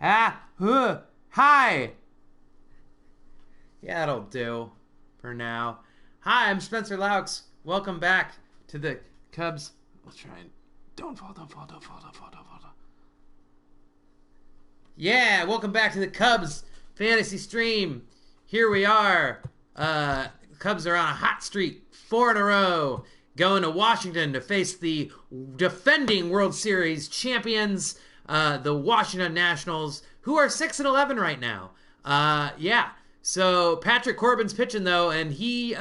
Hi. Yeah, that'll do for now. Hi, I'm Spencer Laux. Welcome back to the Cubs. Let's try and don't fall. Yeah, welcome back to the Cubs fantasy stream. Here we are. Cubs are on a hot streak, 4 in a row, going to Washington to face the defending World Series champions, the Washington Nationals, who are 6-11 right now. Yeah. So Patrick Corbin's pitching though, and he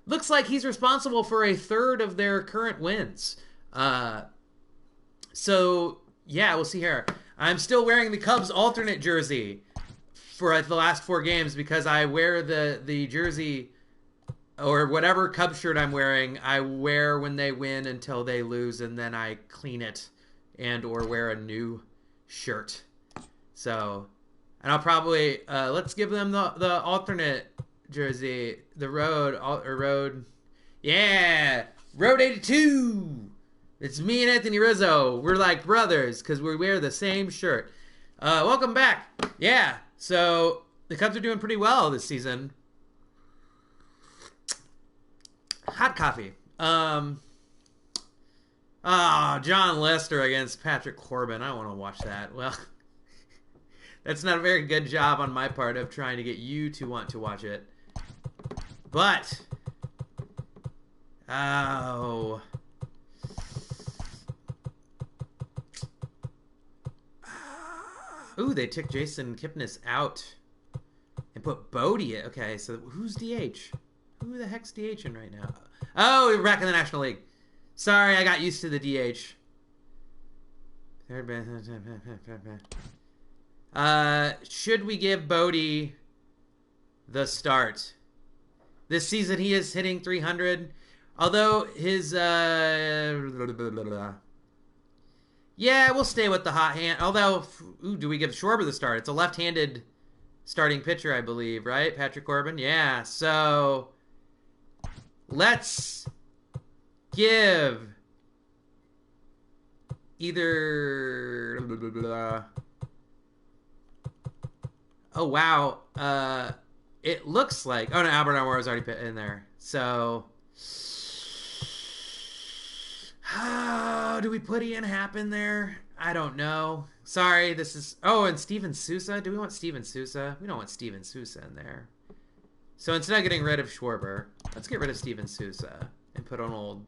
looks like he's responsible for a third of their current wins. So yeah, we'll see here. I'm still wearing the Cubs alternate jersey for the last 4 games because I wear the jersey or whatever Cubs shirt I'm wearing. I wear when they win until they lose, and then I clean it and or wear a new shirt. So, and I'll probably let's give them the alternate jersey, the road. Yeah, road 82. It's me and Anthony Rizzo. We're like brothers because we wear the same shirt. Welcome back. Yeah, so the Cubs are doing pretty well this season. Hot coffee. John Lester against Patrick Corbin. I don't want to watch that. Well, that's not a very good job on my part of trying to get you to want to watch it. But, ooh, they took Jason Kipnis out and put Bodie in. Okay, so who's DH? Who the heck's DHing right now? Oh, we're back in the National League. Sorry, I got used to the DH. Should we give Bodie the start? This season he is hitting 300. Although his... Yeah, we'll stay with the hot hand. Although, ooh, do we give Schwarber the start? It's a left-handed starting pitcher, I believe, right? Patrick Corbin? Yeah, so... Let's give either... Oh, wow. It looks like... Oh, no, Albert Almora's already put in there. So... Oh, do we put Ian Happ in there? I don't know. Sorry, this is... Oh, and Steven Souza? Do we want Steven Souza? We don't want Steven Souza in there. So instead of getting rid of Schwarber, let's get rid of Steven Souza and put on old...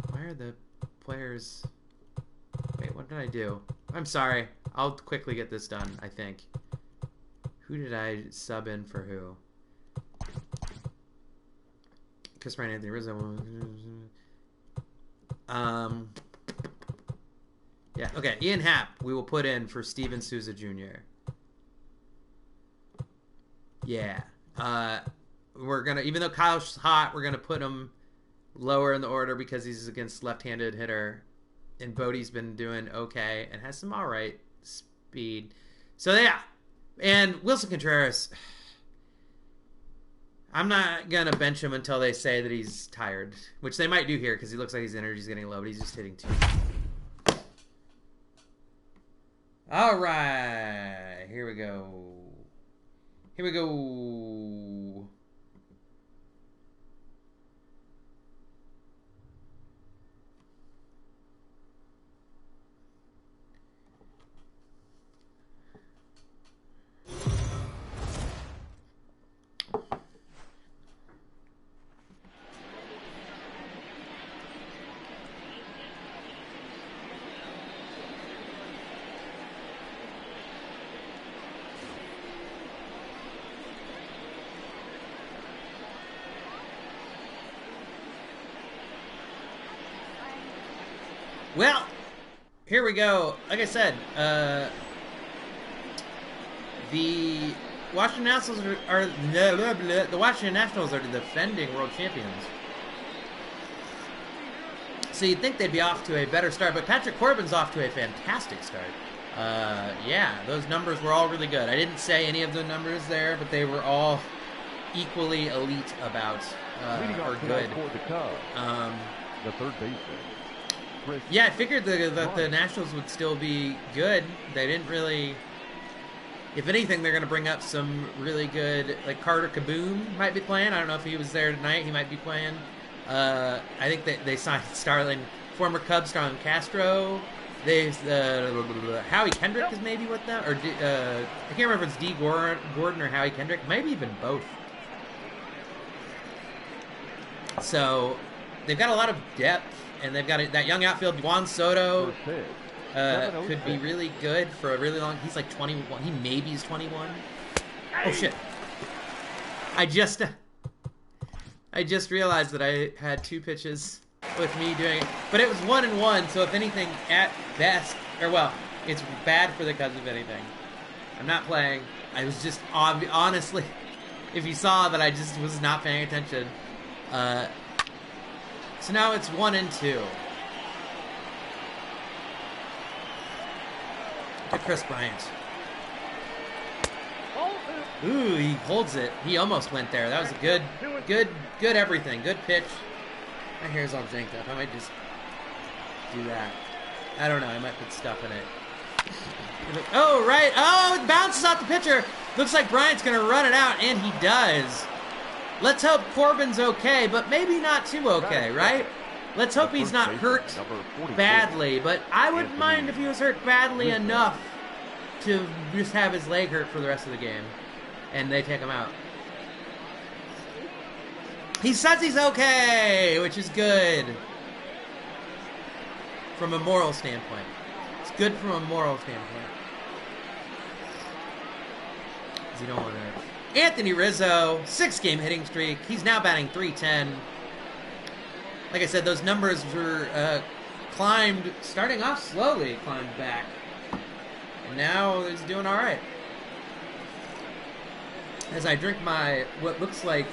Why are the players... Wait, what did I do? I'm sorry. I'll quickly get this done, I think. Who did I sub in for who? Chris Bryant, Anthony Rizzo. Yeah, okay. Ian Happ, we will put in for Steven Souza Jr. Yeah. We're gonna, even though Kyle's hot, we're gonna put him lower in the order because he's against left-handed hitter, and Bodie's been doing okay and has some all right speed. So yeah, and Wilson Contreras. I'm not gonna bench him until they say that he's tired, which they might do here because he looks like his energy's getting low, but he's just hitting 2. All right, here we go. Here we go. Well, here we go. Like I said, the Washington Nationals are the Washington Nationals are the defending world champions. So you'd think they'd be off to a better start, but Patrick Corbin's off to a fantastic start. Yeah, those numbers were all really good. I didn't say any of the numbers there, but they were all equally elite about or good. the third baseman. Yeah, I figured that the Nationals would still be good. They didn't really. If anything, they're going to bring up some really good, like Carter Kaboom might be playing. I don't know if he was there tonight. He might be playing. I think they signed Starlin, former Cub Starlin Castro. They've Howie Kendrick is maybe with them, or I can't remember if it's D. Gordon or Howie Kendrick. Maybe even both. So they've got a lot of depth, and they've got that young outfield, Juan Soto. Could be really good for a really long. He's like 21. He maybe is 21. Oh shit! I just realized that I had 2 pitches with me doing it, but it was 1-1. So if anything, at best, or well, it's bad for the Cubs if anything. I'm not playing. I was just honestly, if you saw that, I just was not paying attention. So now it's 1-2. To Chris Bryant. Ooh, he holds it. He almost went there. That was a good everything. Good pitch. My hair's all janked up. I might just do that. I don't know. I might put stuff in it. Oh, right. Oh, it bounces off the pitcher. Looks like Bryant's going to run it out, and he does. Let's hope Corbin's okay, but maybe not too okay, right? Let's hope he's not hurt badly, but I wouldn't mind if he was hurt badly enough to just have his leg hurt for the rest of the game, and they take him out. He says he's okay, which is good from a moral standpoint. It's good from a moral standpoint. Because you don't want to... Anthony Rizzo, 6-game hitting streak. He's now batting .310. Like I said, those numbers were climbed, starting off slowly, climbed back. And now he's doing all right. As I drink my, what looks like,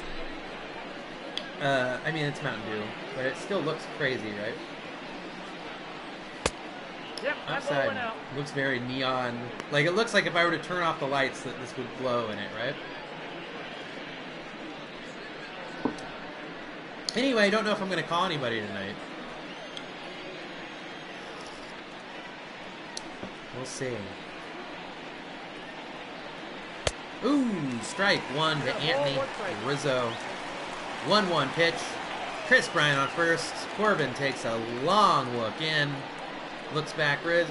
I mean, it's Mountain Dew, but it still looks crazy, right? Yep, outside looks very neon. Like, it looks like if I were to turn off the lights that this would glow in it, right? Anyway, I don't know if I'm going to call anybody tonight. We'll see. Ooh, strike 1 to Anthony Rizzo. 1-1 pitch. Chris Bryant on first. Corbin takes a long look in. Looks back, Bryant.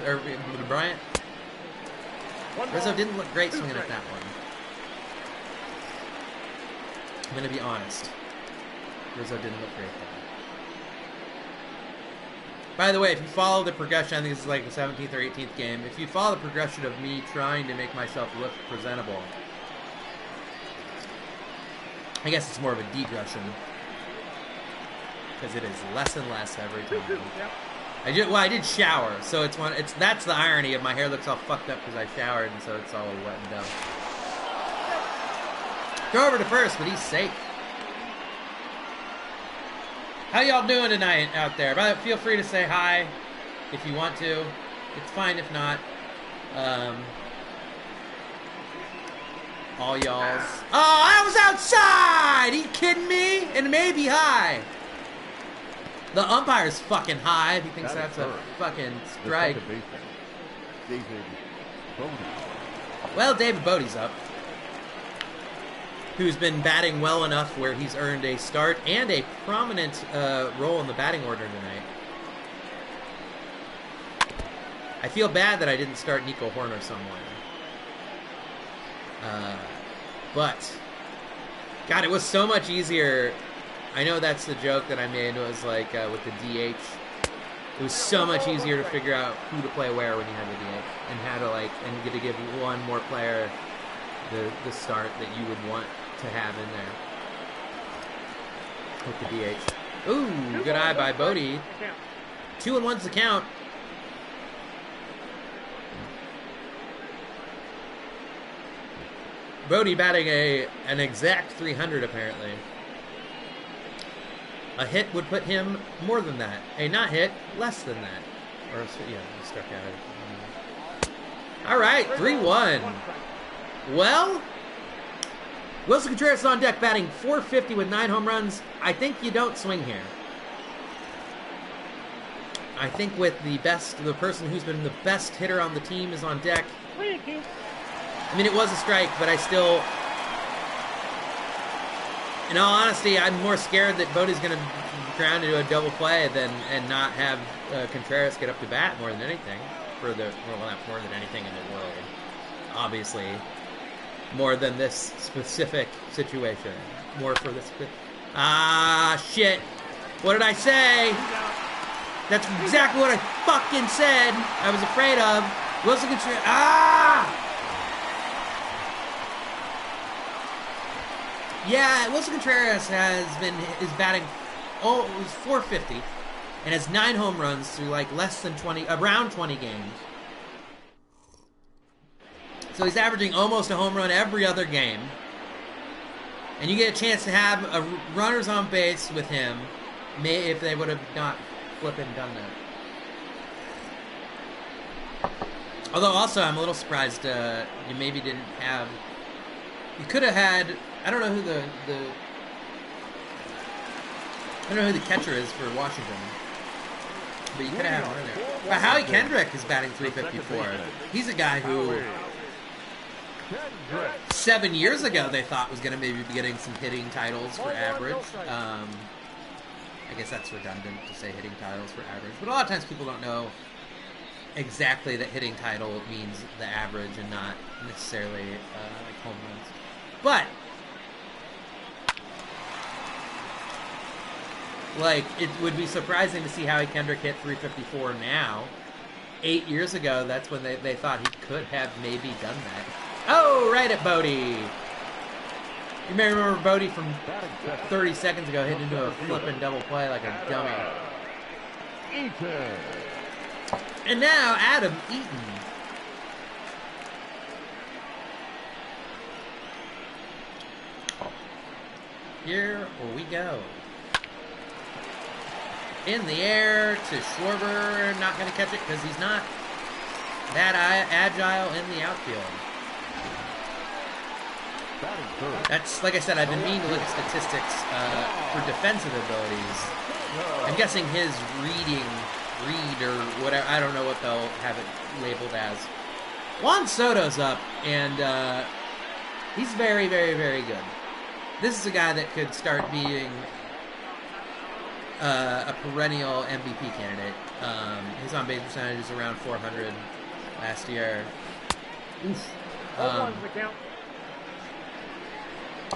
Rizzo didn't look great swinging at that one. I'm going to be honest. Rizzo didn't look great there. By the way, if you follow the progression, I think this is like the 17th or 18th game. If you follow the progression of me trying to make myself look presentable, I guess it's more of a degression. Because it is less and less every time. I did shower, so that's the irony of my hair looks all fucked up because I showered, and so it's all wet and dumb. Go over to first, but he's safe. How y'all doing tonight out there? Feel free to say hi if you want to. It's fine if not. All y'all's. Oh, I was outside! Are you kidding me? And maybe high. The umpire's fucking high if he thinks that's a fucking strike. Well, David Bodie's up. Who's been batting well enough where he's earned a start and a prominent role in the batting order tonight. I feel bad that I didn't start Nico Horner somewhere. But, God, it was so much easier. I know that's the joke that I made. It was like with the DH. It was so much easier to figure out who to play where when you had the DH. And how to and get to give one more player the start that you would want to have in there with the DH. Ooh, good eye by Bodie. 2-1's the count. Bodie batting an exact 300 apparently. A hit would put him more than that. A not hit, less than that. Or yeah, he struck out. All right, 3-1. Well, Wilson Contreras is on deck batting .450 with 9 home runs. I think you don't swing here. I think with the person who's been the best hitter on the team is on deck. I mean, it was a strike, but I still, in all honesty, I'm more scared that Bodie's going to ground into a double play and not have Contreras get up to bat more than anything. Well, not more than anything in the world. Obviously, more than this specific situation. More for this. Shit. What did I say? That's exactly what I fucking said. I was afraid of. Wilson Contreras. Yeah, Wilson Contreras is batting. Oh, it was .450, and has 9 home runs through like around 20 games. So he's averaging almost a home run every other game. And you get a chance to have runners on base with him, if they would have not flipping done that. Although also I'm a little surprised you maybe didn't have. You could have had. I don't know who the catcher is for Washington, but you could have had one in there. But Howie Kendrick is batting .354. He's a guy who 7 years ago they thought was going to maybe be getting some hitting titles for average. I guess that's redundant to say hitting titles for average, but a lot of times people don't know exactly that hitting title means the average and not necessarily like home runs. But like, it would be surprising to see Howie Kendrick hit .354 now. 8 years ago, that's when they thought he could have maybe done that. Oh, right at Bodie. You may remember Bodie from 30 seconds ago hitting into a flipping double play like a dummy. And now Adam Eaton. Here we go. In the air to Schwarber. Not going to catch it because he's not that agile in the outfield. That's, like I said, I've been meaning to look at statistics for defensive abilities. I'm guessing his read or whatever, I don't know what they'll have it labeled as. Juan Soto's up, and he's very, very, very good. This is a guy that could start being a perennial MVP candidate. His on-base percentage is around 400 last year. Oof.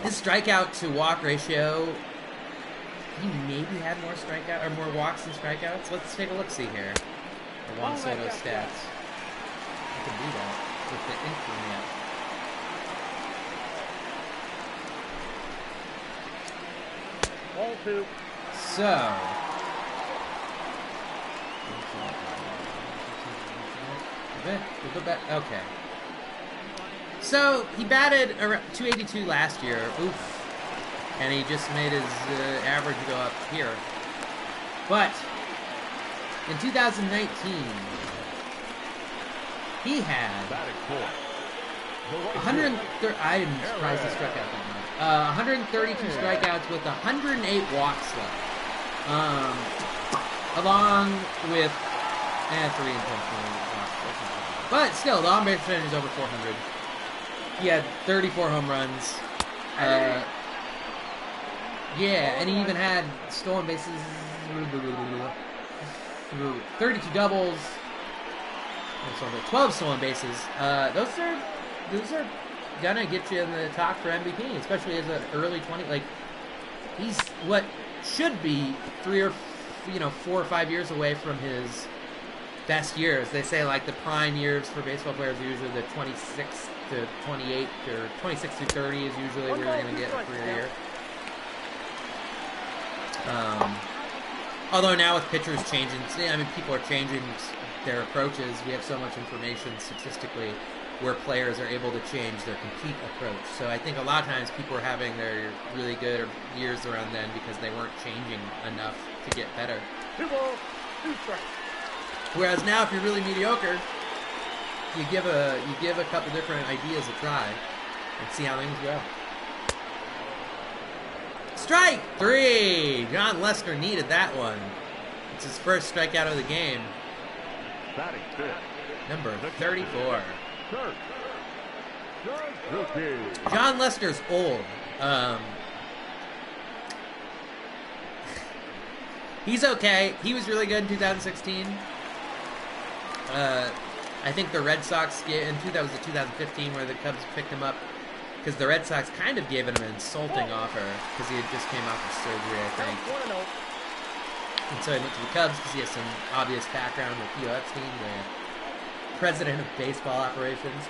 His strikeout to walk ratio, he maybe had more strikeout or more walks than strikeouts. Let's take a look see here. The Juan Soto stats. I can do that with the internet. Ball 2. So, okay. So he batted around .282 last year. Oof. And he just made his average go up here. But in 2019, he had 130. I'm surprised he struck out that much. 132 strikeouts with 108 walks left. Along with 3 intentional walks. But still, the on-base percentage is over 400. He had 34 home runs. Yeah, and he even had stolen bases. 32 doubles. 12 stolen bases. Those are gonna get you in the talk for MVP, especially as an early 20. Like, he's what should be 4 or 5 years away from his best years. They say like the prime years for baseball players are usually the 26 to 28 or 26 to 30 is usually where you're going to get a career year. Although now with pitchers changing, I mean, people are changing their approaches. We have so much information statistically where players are able to change their complete approach. So I think a lot of times people are having their really good years around then because they weren't changing enough to get better. 2 balls, 2 strikes. Whereas now, if you're really mediocre, you give a couple different ideas a try and see how things go. Strike 3! John Lester needed that one. It's his first strikeout of the game. Batting fifth. Number 34. Third. Suzuki. John Lester's old. He's okay. He was really good in 2016. I think the Red Sox, and that was the 2015 where the Cubs picked him up because the Red Sox kind of gave him an insulting offer because he had just came out of surgery, I think. And so he went to the Cubs because he has some obvious background with Theo Epstein, the president of baseball operations.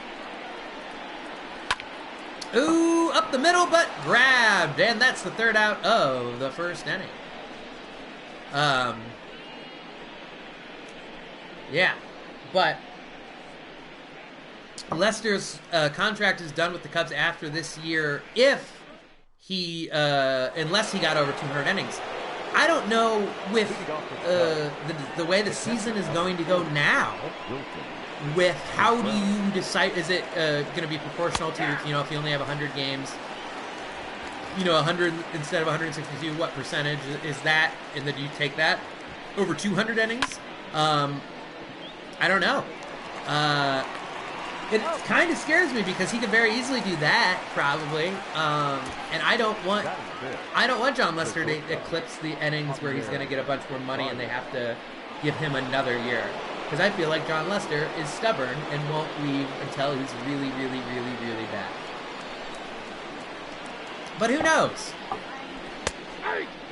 Ooh, up the middle, but grabbed. And that's the third out of the first inning. Yeah, but Lester's contract is done with the Cubs after this year if he, unless he got over 200 innings. I don't know with the way the season is going to go now. With how do you decide? Is it going to be proportional to, if you only have 100 games, 100 instead of 162? What percentage is that? And then do you take that over 200 innings? I don't know. It kind of scares me because he could very easily do that, probably. And I don't want John Lester to eclipse the innings where he's going to get a bunch more money and they have to give him another year. Because I feel like John Lester is stubborn and won't leave until he's really, really, really, really bad. But who knows?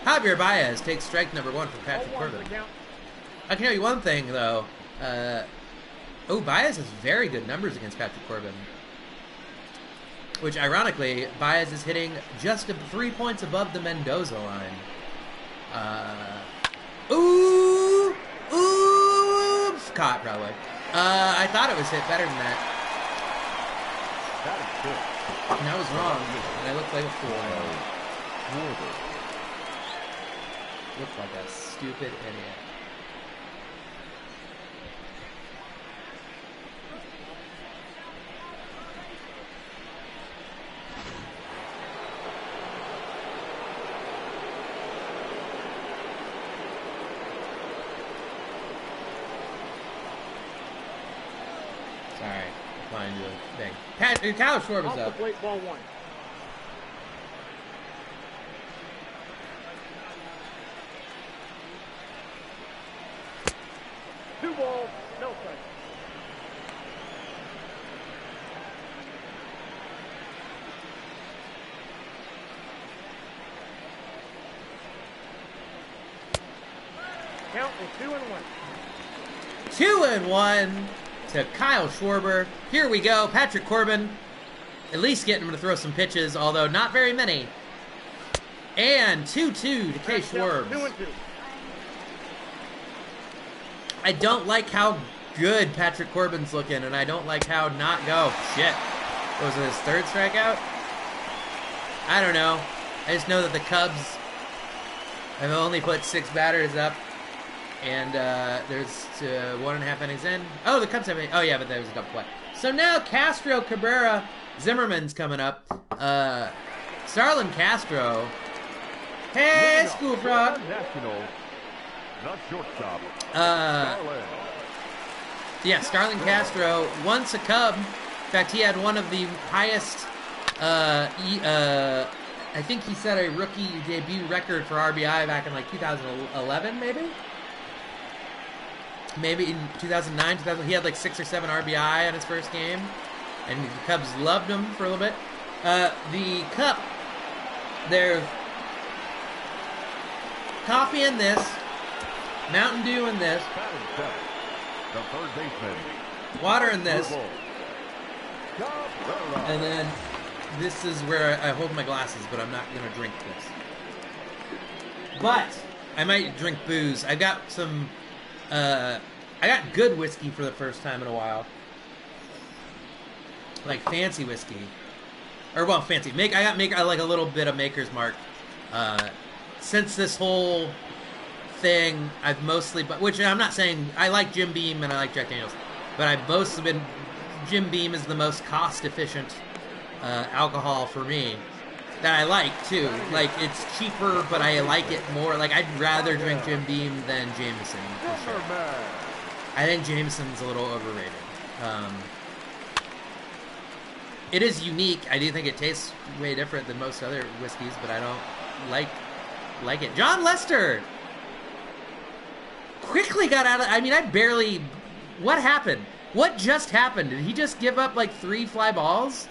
Javier Baez takes strike number 1 from Patrick Corbin. I can tell you one thing, though. Baez has very good numbers against Patrick Corbin. Which, ironically, Baez is hitting just 3 points above the Mendoza line. Oops! Caught, probably. I thought it was hit better than that. And I was wrong. And I looked like a fool. Looked like a stupid idiot. Sorry, flying to a thing. Kyle Schwarber's Off the up. plate, ball 1. Two balls, no strike. Count is 2-1. 2-1 to Kyle Schwarber. Here we go. Patrick Corbin, at least getting him to throw some pitches, although not very many. And 2-2 to Kay Schwarber. 2-2. I don't like how good Patrick Corbin's looking, and I don't like how not go. Shit. Was it his third strikeout? I don't know. I just know that the Cubs have only put 6 batters up, and there's 1.5 innings in. Oh, the Cubs have. Oh yeah, but there was a double play. So now Castro, Cabrera, Zimmerman's coming up. Starlin Castro. Hey, school frog. National. Not shortstop. Yeah, Starlin Castro, once a Cub. In fact, he had one of the highest, I think he set a rookie debut record for RBI back in like 2011, maybe? Maybe in 2009, 2000. He had like 6 or 7 RBI on his first game, and the Cubs loved him for a little bit. The Cup, they're coffee in this, Mountain Dew in this, The third baseman. water in this, and then this is where I hold my glasses, but I'm not going to drink this. But I might drink booze. I got some, I got good whiskey for the first time in a while. Like fancy whiskey. Or, well, fancy. I like a little bit of Maker's Mark. Since this whole thing, I've mostly, which I'm not saying, I like Jim Beam and I like Jack Daniels, but I've mostly been, Jim Beam is the most cost-efficient alcohol for me. that I like too. Like, it's cheaper, but I like it more. Like, I'd rather drink Jim Beam than Jameson, for sure. I think Jameson's a little overrated. It is unique. I do think it tastes way different than most other whiskeys, but I don't like it. John Lester quickly got out of... I mean, I barely... What happened? What just happened? Did he just give up like 3 fly balls?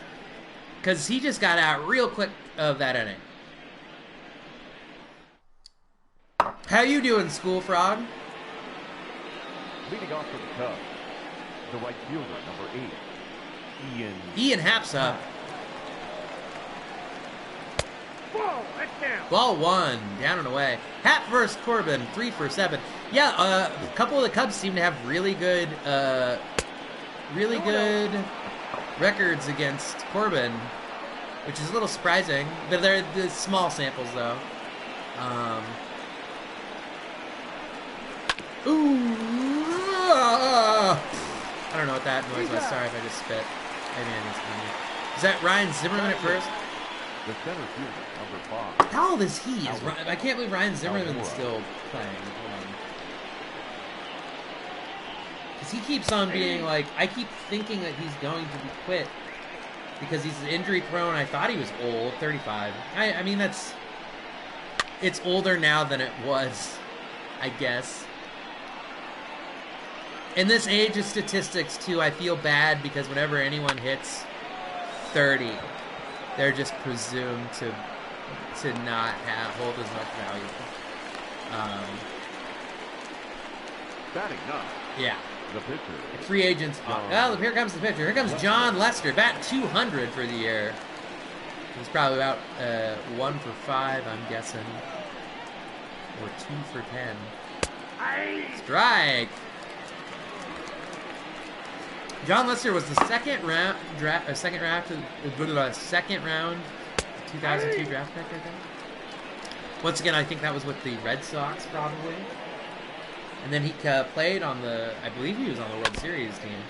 Because he just got out real quick of that inning. How you doing, School Frog? Leading off for the Cubs, the right fielder, number 8, Ian Happ's up. Ball, that's down. Ball 1, down and away. Happ versus Corbin, 3 for 7. Yeah, a couple of the Cubs seem to have really good records against Corbin, which is a little surprising. But they're the small samples, though. I don't know what that noise was. Sorry if I just spit. Maybe I need some money. Is that Ryan Zimmerman at first? the center fielder, number 5. How old is he? I can't believe Ryan Zimmerman's still playing. Because he keeps on being like, I keep thinking that he's going to be quit because he's injury prone. I thought he was old, 35. I mean, it's older now than it was, I guess. In this age of statistics, too, I feel bad because whenever anyone hits 30, they're just presumed to not hold as much value. Batting 9. Yeah. The pitcher. Free agents. Oh, here comes the pitcher. Here comes John Lester. Bat 200 for the year. He's probably about 1 for 5, I'm guessing. Or 2 for 10. Strike. John Lester was the second round 2002 draft pick, I think. Once again, I think that was with the Red Sox, probably. And then he played on I believe he was on the World Series team.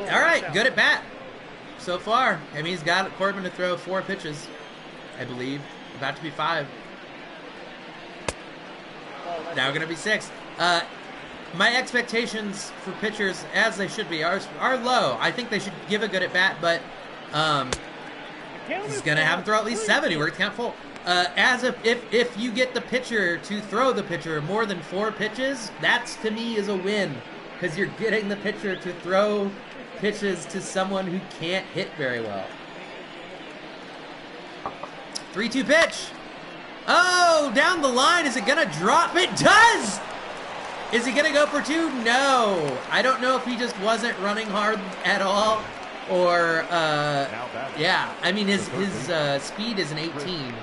All right, good at bat so far. I mean, he's got Corbin to throw 4 pitches, I believe. About to be 5. Now going to be 6. My expectations for pitchers, as they should be, are low. I think they should give a good at bat, but he's going to have him throw at least 7. He worked count full. If you get the pitcher to throw the pitcher more than 4 pitches, that's to me is a win, because you're getting the pitcher to throw pitches to someone who can't hit very well. 3-2 pitch. Oh, down the line. Is it going to drop? It does! Is he going to go for 2? No. I don't know if he just wasn't running hard at all or, yeah. I mean, his speed is an 18.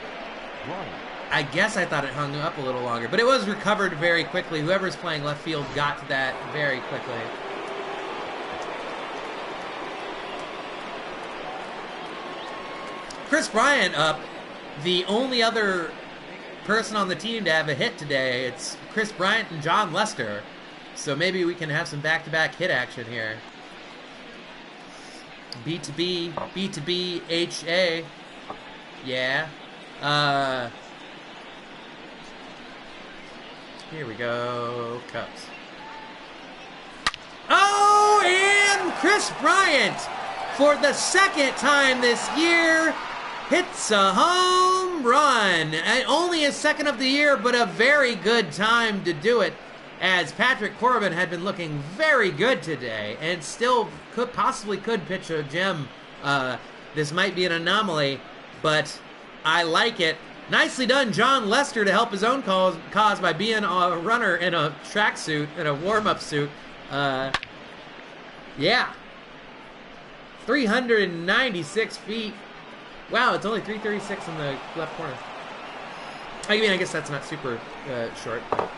I guess I thought it hung up a little longer, but it was recovered very quickly. Whoever's playing left field got to that very quickly. Chris Bryant up. The only other person on the team to have a hit today, it's Chris Bryant and John Lester. So maybe we can have some back-to-back hit action here. B2B, B2B, HA. Yeah. Here we go. Cubs. Oh, and Chris Bryant, for the second time this year, hits a home run. And only his second of the year, but a very good time to do it, as Patrick Corbin had been looking very good today and still possibly could pitch a gem. This might be an anomaly, but I like it. Nicely done, John Lester, to help his own cause by being a runner in a tracksuit, in a warm-up suit. Yeah. 396 feet. Wow, it's only 336 in the left corner. I mean, I guess that's not super short. But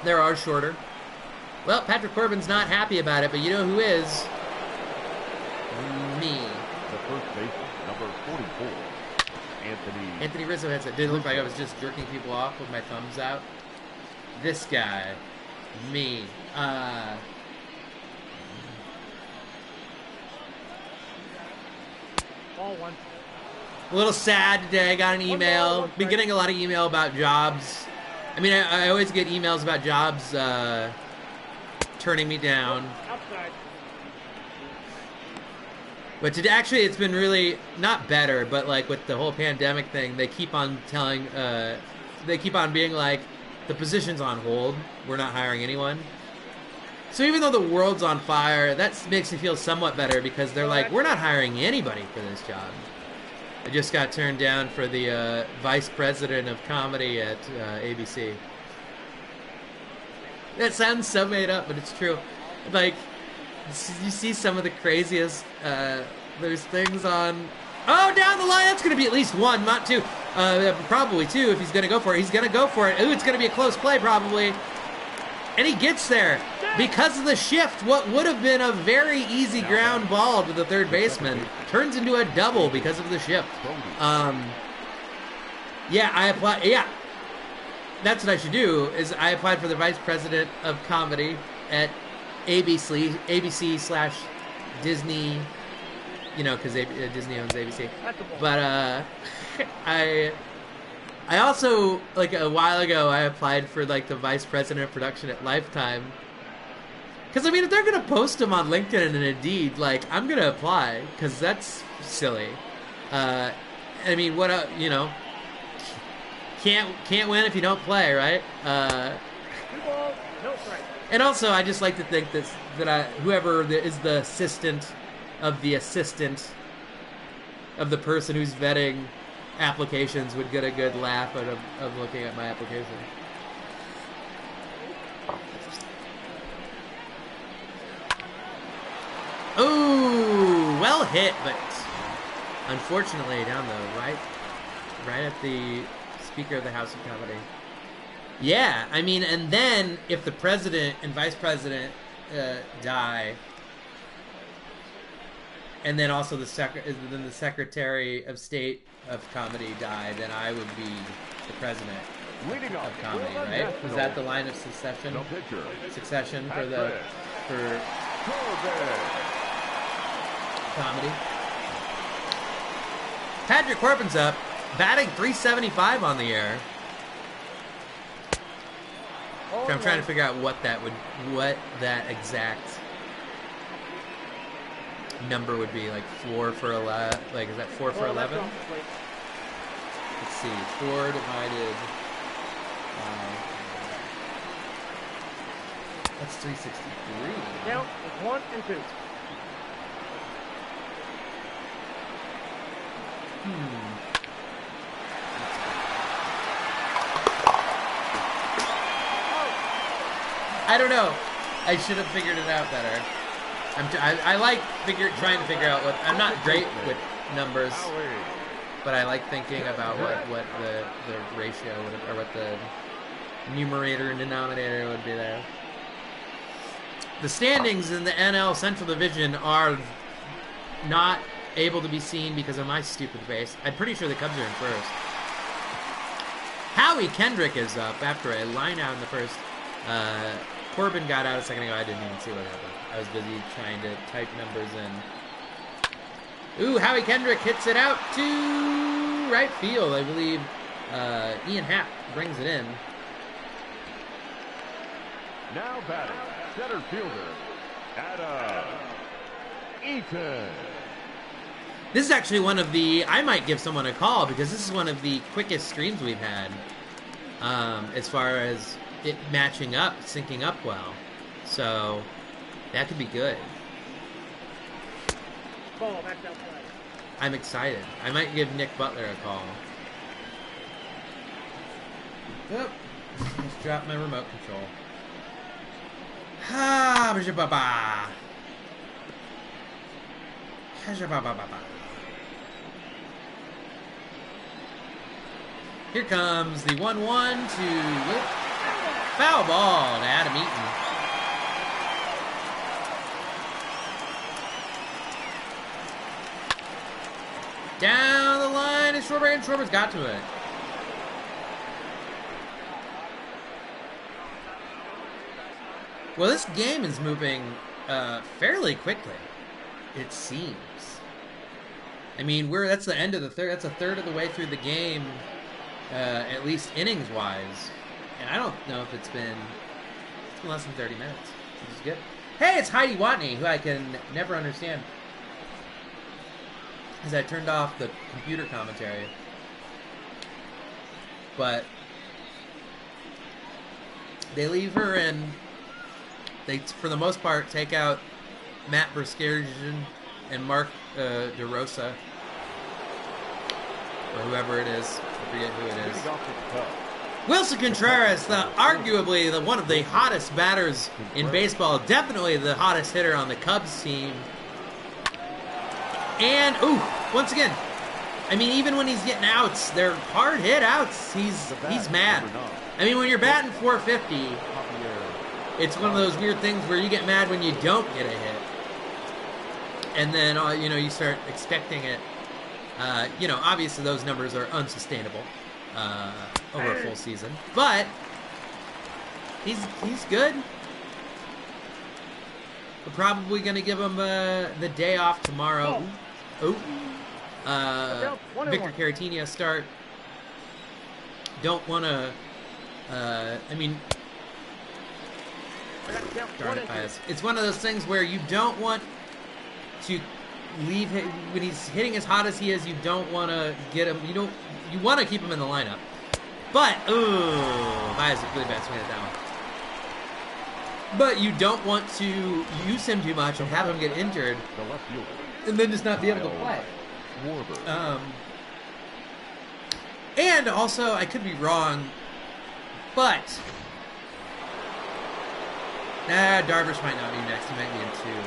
there are shorter. Well, Patrick Corbin's not happy about it, but you know who is? Me. The first baseman, number 44, Anthony Rizzo has it. Did it look like I was just jerking people off with my thumbs out? This guy. me. Ball one. A little sad today. I got an email. Been getting a lot of email about jobs. I mean, I always get emails about jobs turning me down. Outside. But today, actually, it's been really not better, but like with the whole pandemic thing, they keep on telling, they keep on being like, the position's on hold. We're not hiring anyone. So even though the world's on fire, that makes me feel somewhat better because they're like, we're not hiring anybody for this job. I just got turned down for the vice president of comedy at ABC. That sounds so made up, but it's true. Like, you see some of the craziest, there's things on, oh, down the line, that's going to be at least one, not two. Probably two if he's going to go for it. He's going to go for it. Ooh, it's going to be a close play probably. And he gets there. Because of the shift, what would have been a very easy ground ball to the third baseman turns into a double because of the shift. Yeah, I applied. Yeah, that's what I should do. Is I applied for the vice president of comedy at ABC / Disney. You know, because Disney owns ABC. But I also, like a while ago, I applied for like the vice president of production at Lifetime. Because, I mean, if they're going to post them on LinkedIn and Indeed, like, I'm going to apply, because that's silly. I mean, what, you know, can't win if you don't play, right? 2 balls, no strike. And also, I just like to think that whoever is the assistant of the person who's vetting applications would get a good laugh out of looking at my application. Ooh, well hit, but unfortunately down the right at the Speaker of the House of Comedy. Yeah, I mean, and then if the president and vice president die, and then also the Secretary of State of Comedy die, then I would be the president of comedy, right? Is that the line of succession? Succession for comedy. Patrick Corbin's up, batting .375 on the year. So I'm trying to figure out what that exact number would be, like 4 for 11. Like, is that 4 for 11? Let's see, 4 divided. That's 363. Count is 1 and 2. I don't know. I should have figured it out better. I like trying to figure out what. I'm not great with numbers, but I like thinking about what the ratio would have, or what the numerator and denominator would be there. The standings in the NL Central Division are not able to be seen because of my stupid face. I'm pretty sure the Cubs are in first. Howie Kendrick is up after a line out in the first. Corbin got out a second ago. I didn't even see what happened. I was busy trying to type numbers in. Ooh, Howie Kendrick hits it out to right field. I believe Ian Happ brings it in. Now batting, center fielder, Adam Eaton. This is actually one of the... I might give someone a call because this is one of the quickest streams we've had as far as it matching up, syncing up well. So that could be good. Ball, that's outside. I'm excited. I might give Nick Butler a call. Oop. Just dropped my remote control. Ha, ba-ba. Here comes the 1-1 to Whip. Foul ball to Adam Eaton. Down the line is Schwarber, and Schwarber's got to it. Well, this game is moving fairly quickly, it seems. I mean, that's the end of the third. That's a third of the way through the game, at least innings-wise. And I don't know if it's been less than 30 minutes, which is good. Hey, it's Heidi Watney, who I can never understand, because I turned off the computer commentary. But they leave her in. They, for the most part, take out Matt Berskerian and Mark DeRosa, or whoever it is. I forget who it is. Wilson Contreras, arguably one of the hottest batters in baseball, definitely the hottest hitter on the Cubs team. And, once again, I mean, even when he's getting outs, they're hard hit outs. He's mad. I mean, when you're batting 450, it's one of those weird things where you get mad when you don't get a hit. And then, you start expecting it. Obviously those numbers are unsustainable over a full season. But he's good. We're probably going to give him the day off tomorrow. Victor Caratini start. Don't want to... darn it, Pius. It's one of those things where you don't want to leave him when he's hitting as hot as he is. You don't want to get him. You want to keep him in the lineup. But Pius is a really bad swing at that one. But you don't want to use him too much and have him get injured, and then just not be able to play. And also, I could be wrong, but Darvish might not be next. He might be in 2.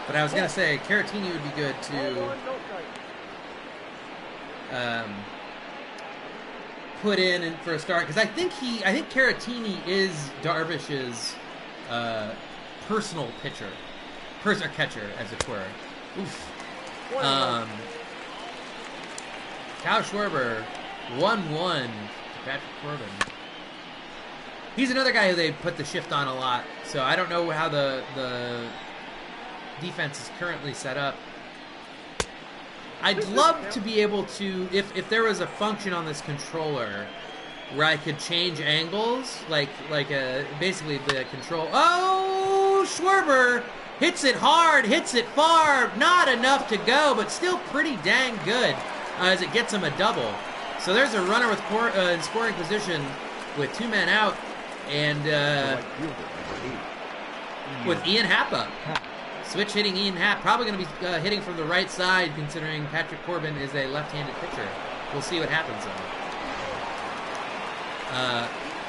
But I was gonna say Caratini would be good to put in for a start, because I think Caratini is Darvish's personal pitcher, catcher, as it were. Oof. Kyle Schwarber, 1-1 to Patrick Corbin. He's another guy who they put the shift on a lot, so I don't know how the defense is currently set up. I'd love to be able to, if there was a function on this controller where I could change angles, basically the control. Oh, Schwarber hits it hard, hits it far, not enough to go, but still pretty dang good as it gets him a double. So there's a runner with in scoring position with 2 men out, and with Ian Happ up. Switch hitting Ian Happ, probably going to be hitting from the right side, considering Patrick Corbin is a left-handed pitcher. We'll see what happens, though.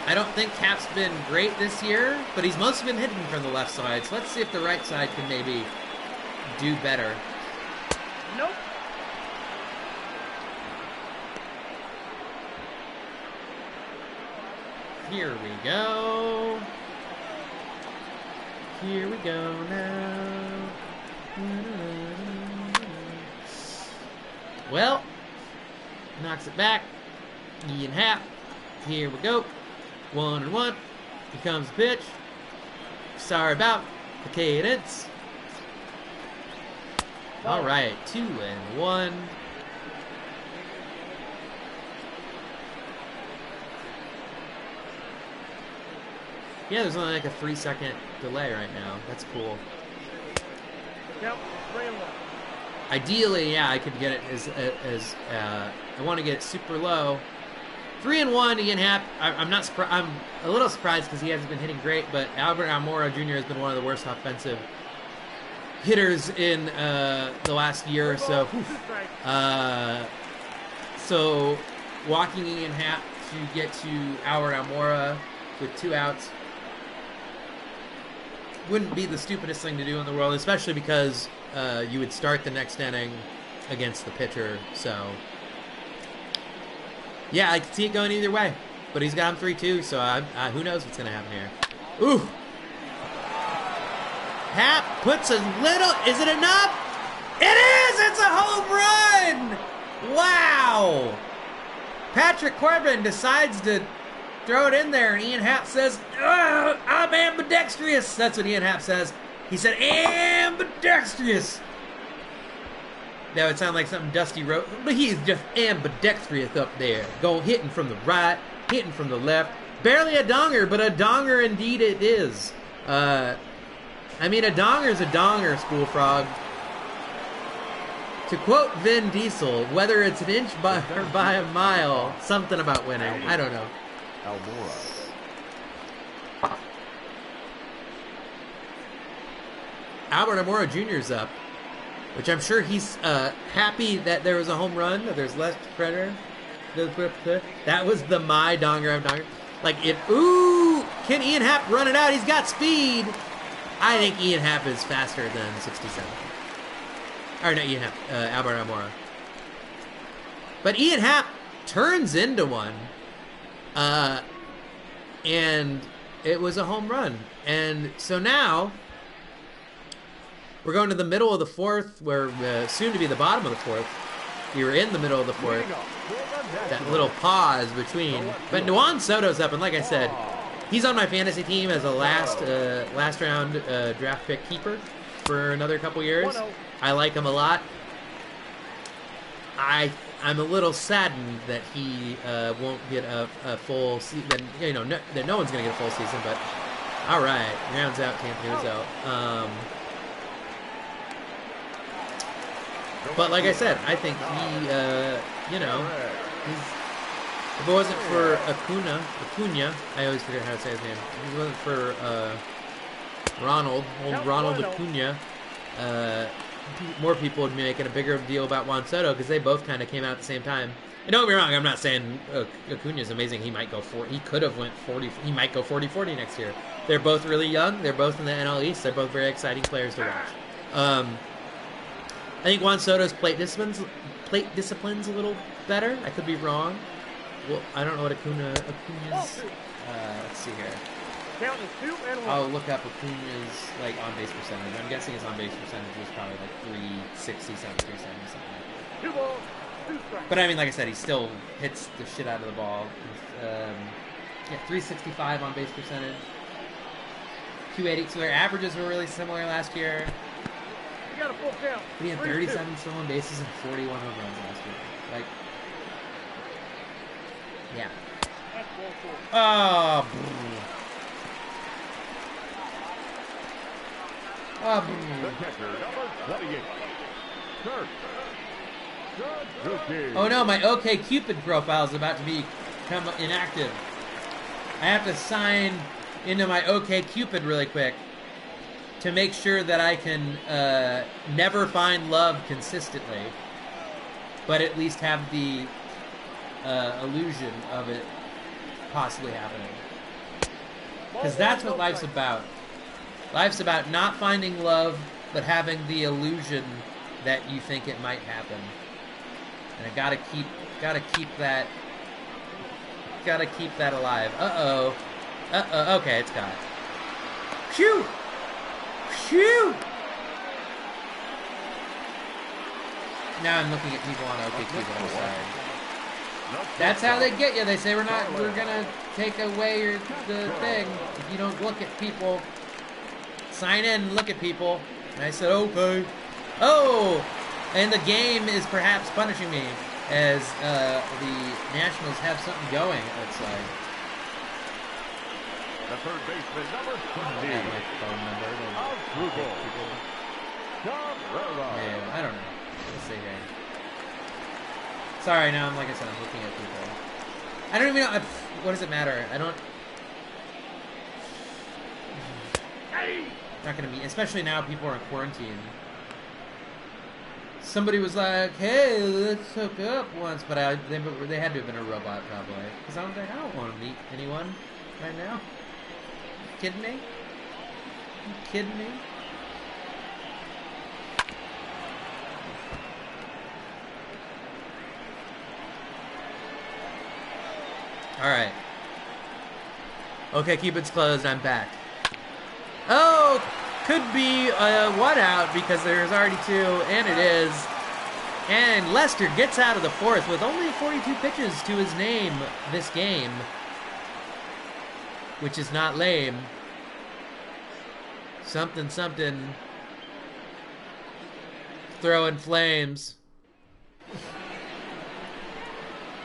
I don't think Happ's been great this year, but he's mostly been hitting from the left side, so let's see if the right side can maybe do better. Nope. Here we go. Here we go now. Well, knocks it back. Ian Happ. Here we go. 1-1. Here comes the pitch. Sorry about the cadence. All right, 2-1. Yeah, there's only like a 3-second delay right now. That's cool. Yep, 3-1. Ideally, yeah, I could get it as I want to get it super low. 3-1, Ian Happ. I'm a little surprised because he hasn't been hitting great, but Albert Almora Jr. has been one of the worst offensive hitters in the last year or so. So walking Ian Happ to get to Albert Almora with 2 outs wouldn't be the stupidest thing to do in the world, especially because you would start the next inning against the pitcher. So yeah, I could see it going either way, but he's got him 3-2, so who knows what's going to happen here. Ooh. Happ puts a little... Is it enough? It is! It's a home run! Wow! Patrick Corbin decides to throw it in there. And Ian Happ says, I'm ambidextrous. That's what Ian Happ says. He said, ambidextrous. That would sound like something Dusty wrote. But he's just ambidextrous up there. Hitting from the right, hitting from the left. Barely a donger, but a donger indeed it is. I mean, a donger's a donger, School Frog. To quote Vin Diesel, whether it's an inch by or by a mile, something about winning. I don't know. Almora. Albert Almora Jr.'s up, which I'm sure he's happy that there was a home run, that there's less pressure. That was the my donger of donger. Like, can Ian Happ run it out? He's got speed. I think Ian Happ is faster than 67. Or not Ian Happ, Albert Almora. But Ian Happ turns into one. And it was a home run. And so now we're going to the middle of the fourth, where soon to be the bottom of the fourth. We were in the middle of the fourth. That little pause between. But Juan Soto's up, and like I said, he's on my fantasy team as a last round draft pick keeper for another couple years. I like him a lot. I'm a little saddened that he won't get a full season. You know, that no one's going to get a full season. But all right, rounds out Campanuso. But like I said, I think he, if it wasn't for Acuna, I always forget how to say his name. If it wasn't for Ronald Acuna, more people would be making a bigger deal about Juan Soto because they both kind of came out at the same time. And don't get me wrong, I'm not saying Acuna's amazing. He might go 40. He could have went 40. He might go 40-40 next year. They're both really young. They're both in the NL East. They're both very exciting players to watch. I think Juan Soto's plate discipline's a little better. I could be wrong. Well, I don't know what Acuna's. Let's see here. I'll look up Acuna's on base percentage. I'm guessing his on base percentage was probably like 360, 370, something like that. 2 balls, 2 strikes. But I mean, like I said, he still hits the shit out of the ball. 365 on base percentage. 280. So their averages were really similar last year. You got a full count. But he had 37 stolen bases and 41 home runs last year. Like, yeah. That's ball 4. Oh, The catcher, number 28. Suzuki. oh no, my OkCupid profile is about to become inactive. I have to sign into my OkCupid really quick to make sure that I can never find love consistently, but at least have the illusion of it possibly happening. Because that's what life's about. Life's about not finding love, but having the illusion that you think it might happen. And I gotta keep that alive. Okay, it's got it. Phew! Phew! Now I'm looking at people on OkCupid. I'm sorry. That's how they get you. They say we're gonna take away the thing if you don't look at people. Sign in and look at people. And I said, okay. Oh! And the game is perhaps punishing me as the Nationals have something going, it looks like. The third baseman, number 20. I have my phone number. Yeah, I don't know. Let's see here. Sorry, now I'm looking at people. I don't even know. What does it matter? I don't. Not gonna be, especially now people are in quarantine. Somebody was like, "Hey, let's hook up once," but they had to have been a robot probably. Because I was like, I don't want to meet anyone right now. You kidding me? You kidding me? All right. OkCupid's closed. I'm back. Oh, could be a one out because there's already 2, and it is. And Lester gets out of the fourth with only 42 pitches to his name this game. which is not lame. Something, something. Throwing flames.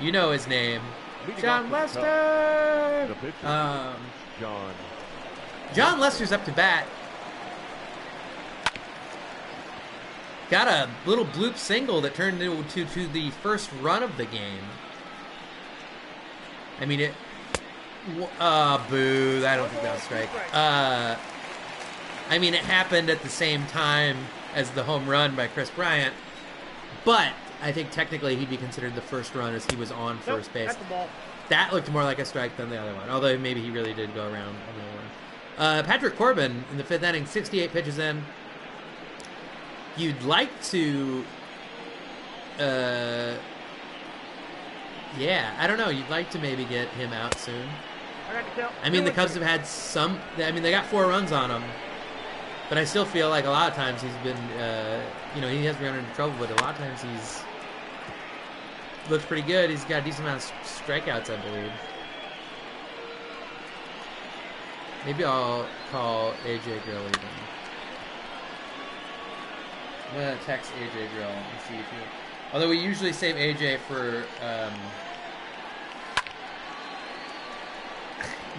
You know his name. Leading John off for the Lester! Cubs, the pitcher, John. John Lester's up to bat. Got a little bloop single that turned into to the first run of the game. I mean, it... boo. I don't think that was a strike. I mean, it happened at the same time as the home run by Chris Bryant, but I think technically he'd be considered the first run as he was on first base. That's the ball. That looked more like a strike than the other one, although maybe he really did go around on the other one. Patrick Corbin in the fifth inning, 68 pitches in. You'd like to... yeah, I don't know. You'd like to maybe get him out soon. I got to count. I mean, the Cubs have had some... I mean, they got 4 runs on him. But I still feel like a lot of times he's been... you know, he has run into trouble, but a lot of times he's... looks pretty good. He's got a decent amount of strikeouts, I believe. Maybe I'll call AJ Grill even. I'm going to text AJ Grill and see if he... Although we usually save AJ for...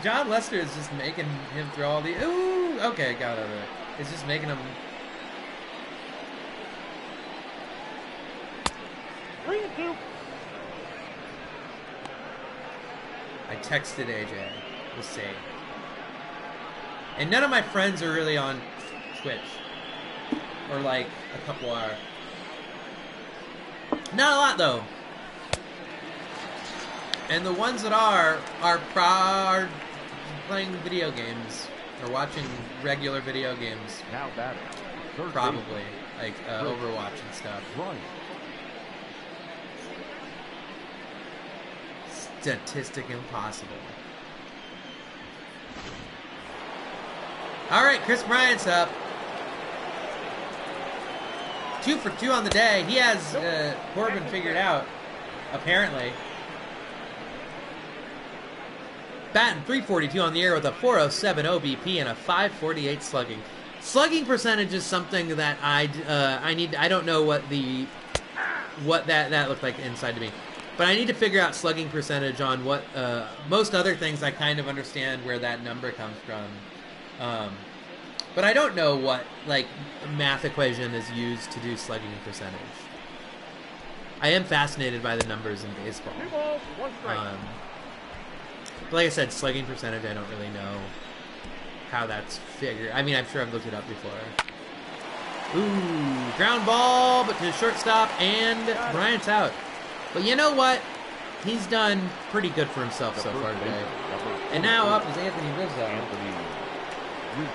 John Lester is just making him throw all the... Ooh! Okay, got it. It's just making him... 3-2. I texted AJ. We'll see. And none of my friends are really on Twitch. Or like, a couple are. Not a lot, though. And the ones that are playing video games. Or watching regular video games. Now batting. Third Probably. baseman, Like, Overwatch and stuff. Bryant. Statistic impossible. All right, Chris Bryant's up. 2 for 2 on the day. He has Corbin figured out, apparently. Batting .342 on the air with a .407 OBP and a .548 slugging. Slugging percentage is something that I need. I don't know what that looked like inside to me. But I need to figure out slugging percentage on what most other things. I kind of understand where that number comes from, but I don't know what like math equation is used to do slugging percentage. I am fascinated by the numbers in baseball. 2 balls, 1 strike. But like I said, slugging percentage, I don't really know how that's figured. I mean, I'm sure I've looked it up before. Ooh, ground ball, but to shortstop, and Bryant's out. But you know what? He's done pretty good for himself so far today. And now up is Anthony Rizzo. Anthony Rizzo.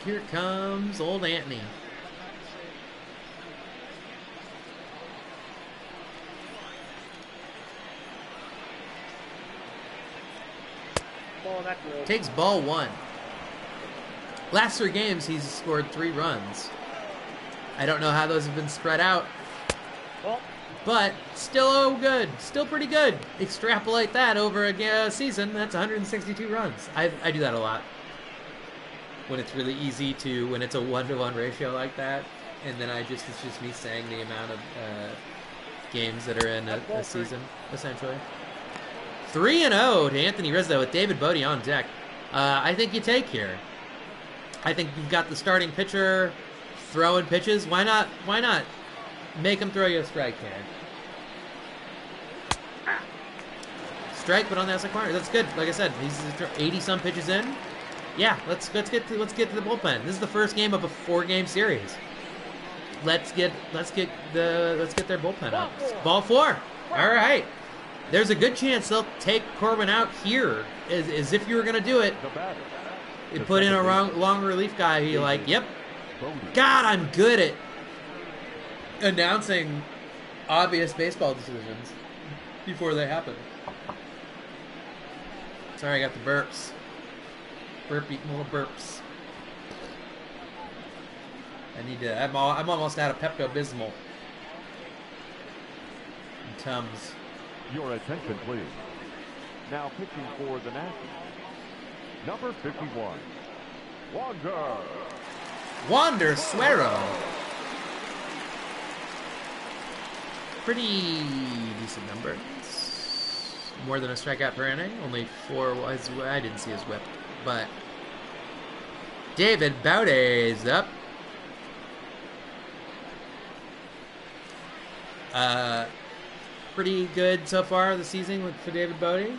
Here comes old Anthony. Ball, that's low. Takes ball 1. Last 3 games, he's scored 3 runs. I don't know how those have been spread out, Ball. but still good. Still pretty good. Extrapolate that over a season, that's 162 runs. I do that a lot. When it's really easy to, when it's a 1-to-1 ratio like that, and then it's just me saying the amount of games that are in a season, essentially. 3-0 to Anthony Rizzo with David Bodie on deck. I think you take here. I think you've got the starting pitcher throwing pitches. Why not make him throw you a strike here? Strike, but on the outside corner. That's good. Like I said, he's 80-some pitches in. Yeah, let's get to the bullpen. This is the first game of a 4-game series. Let's get their bullpen up. Ball 4. All right. There's a good chance they'll take Corbin out here, as if you were going to do it. The batter. You put in a long relief guy. You're like, yep. God, I'm good at announcing obvious baseball decisions before they happen. Sorry, I got the burps. Little burps. I need to. I'm almost out of Pepto Bismol. And Tums. Your attention, please. Now pitching for the Nationals, number 51, Wander Suero. Pretty decent number. It's more than a strikeout per inning. Only 4 was. I didn't see his whip, but David Baude's up. Pretty good so far this season for David Baude.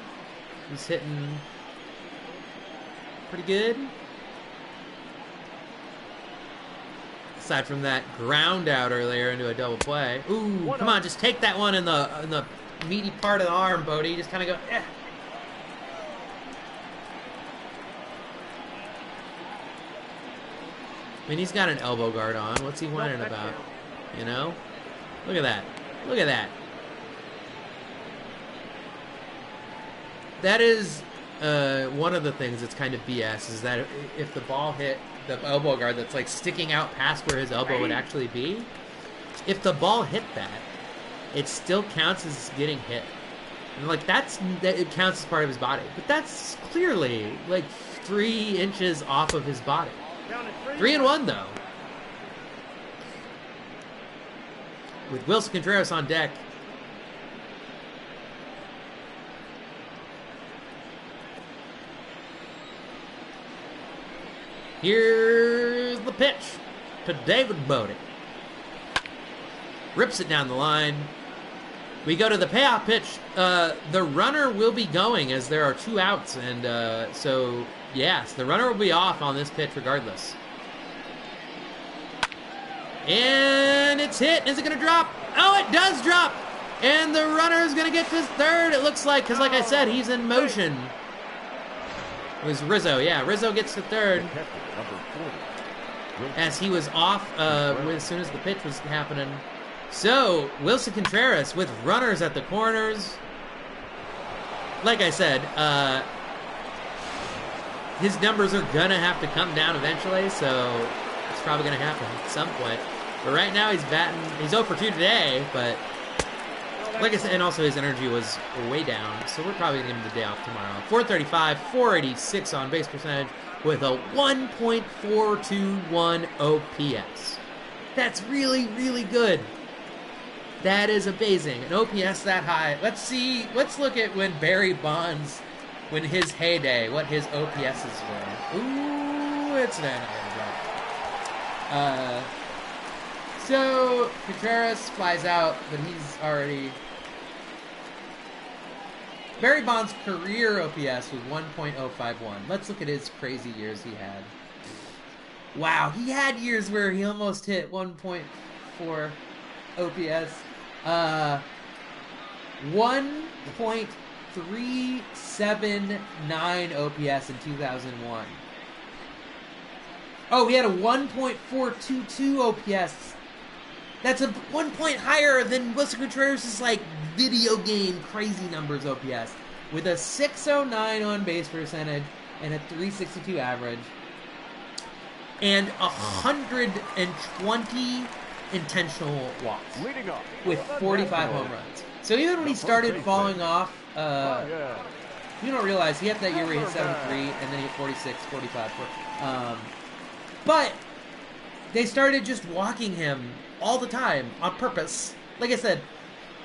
He's hitting pretty good. Aside from that ground out earlier into a double play. Ooh, come on, just take that one in the meaty part of the arm, Baude. Just kind of go, eh. I mean, he's got an elbow guard on. What's he whining about? You know? Look at that. Look at that. That is one of the things that's kind of BS, is that if the ball hit the elbow guard that's like sticking out past where his elbow would actually be, if the ball hit that, it still counts as getting hit. And like it counts as part of his body. But that's clearly like 3 inches off of his body. 3-1 though. With Wilson Contreras on deck. Here's the pitch to David Baude. Rips it down the line. We go to the payoff pitch. The runner will be going as there are 2 outs. And so, yes, the runner will be off on this pitch regardless. And it's hit. Is it going to drop? Oh, it does drop. And the runner is going to get to third, it looks like, because like I said, he's in motion. It was Rizzo. Yeah, Rizzo gets to third. As he was off as soon as the pitch was happening. So, Wilson Contreras with runners at the corners. Like I said, his numbers are going to have to come down eventually, so it's probably going to happen at some point. But right now he's batting. He's 0 for 2 today, but like I said, and also his energy was way down, so we're probably going to give him the day off tomorrow. 435, 486 on base percentage with a 1.421 OPS. That's really, really good. That is amazing. An OPS that high. Let's look at when Barry Bonds, when his heyday, what his OPSs were. Ooh, it's not gonna drop. So Contreras flies out, but he's already. Barry Bonds' career OPS was 1.051. Let's look at his crazy years he had. Wow, he had years where he almost hit 1.4 OPS. 1.379 OPS in 2001. Oh, he had a 1.422 OPS. That's a 1 point higher than Wilson Contreras' like video game crazy numbers OPS, with a 609 on base percentage and a 362 average, and 120 intentional walks with 45 home runs. So even when he started falling off, you don't realize he had that year where he hit 73 and then he hit 46, 45. But they started just walking him all the time on purpose. Like I said,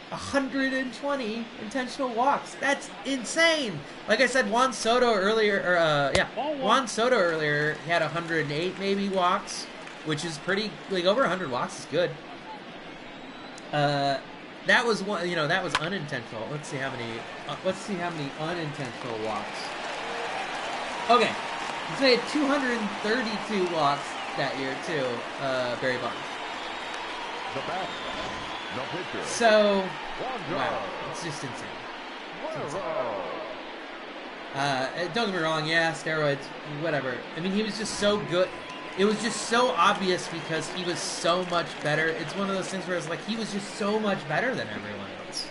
120 intentional walks. That's insane. Like I said, Juan Soto earlier, Juan Soto earlier had 108 maybe walks, which is pretty, like over 100 walks is good. That was one, that was unintentional. Let's see how many unintentional walks. Okay, so he had 232 walks that year too, Barry Bonds. So, wow, it's just insane. Don't get me wrong, yeah, steroids, whatever. I mean, he was just so good. It was just so obvious because he was so much better. It's one of those things where it's like he was just so much better than everyone else.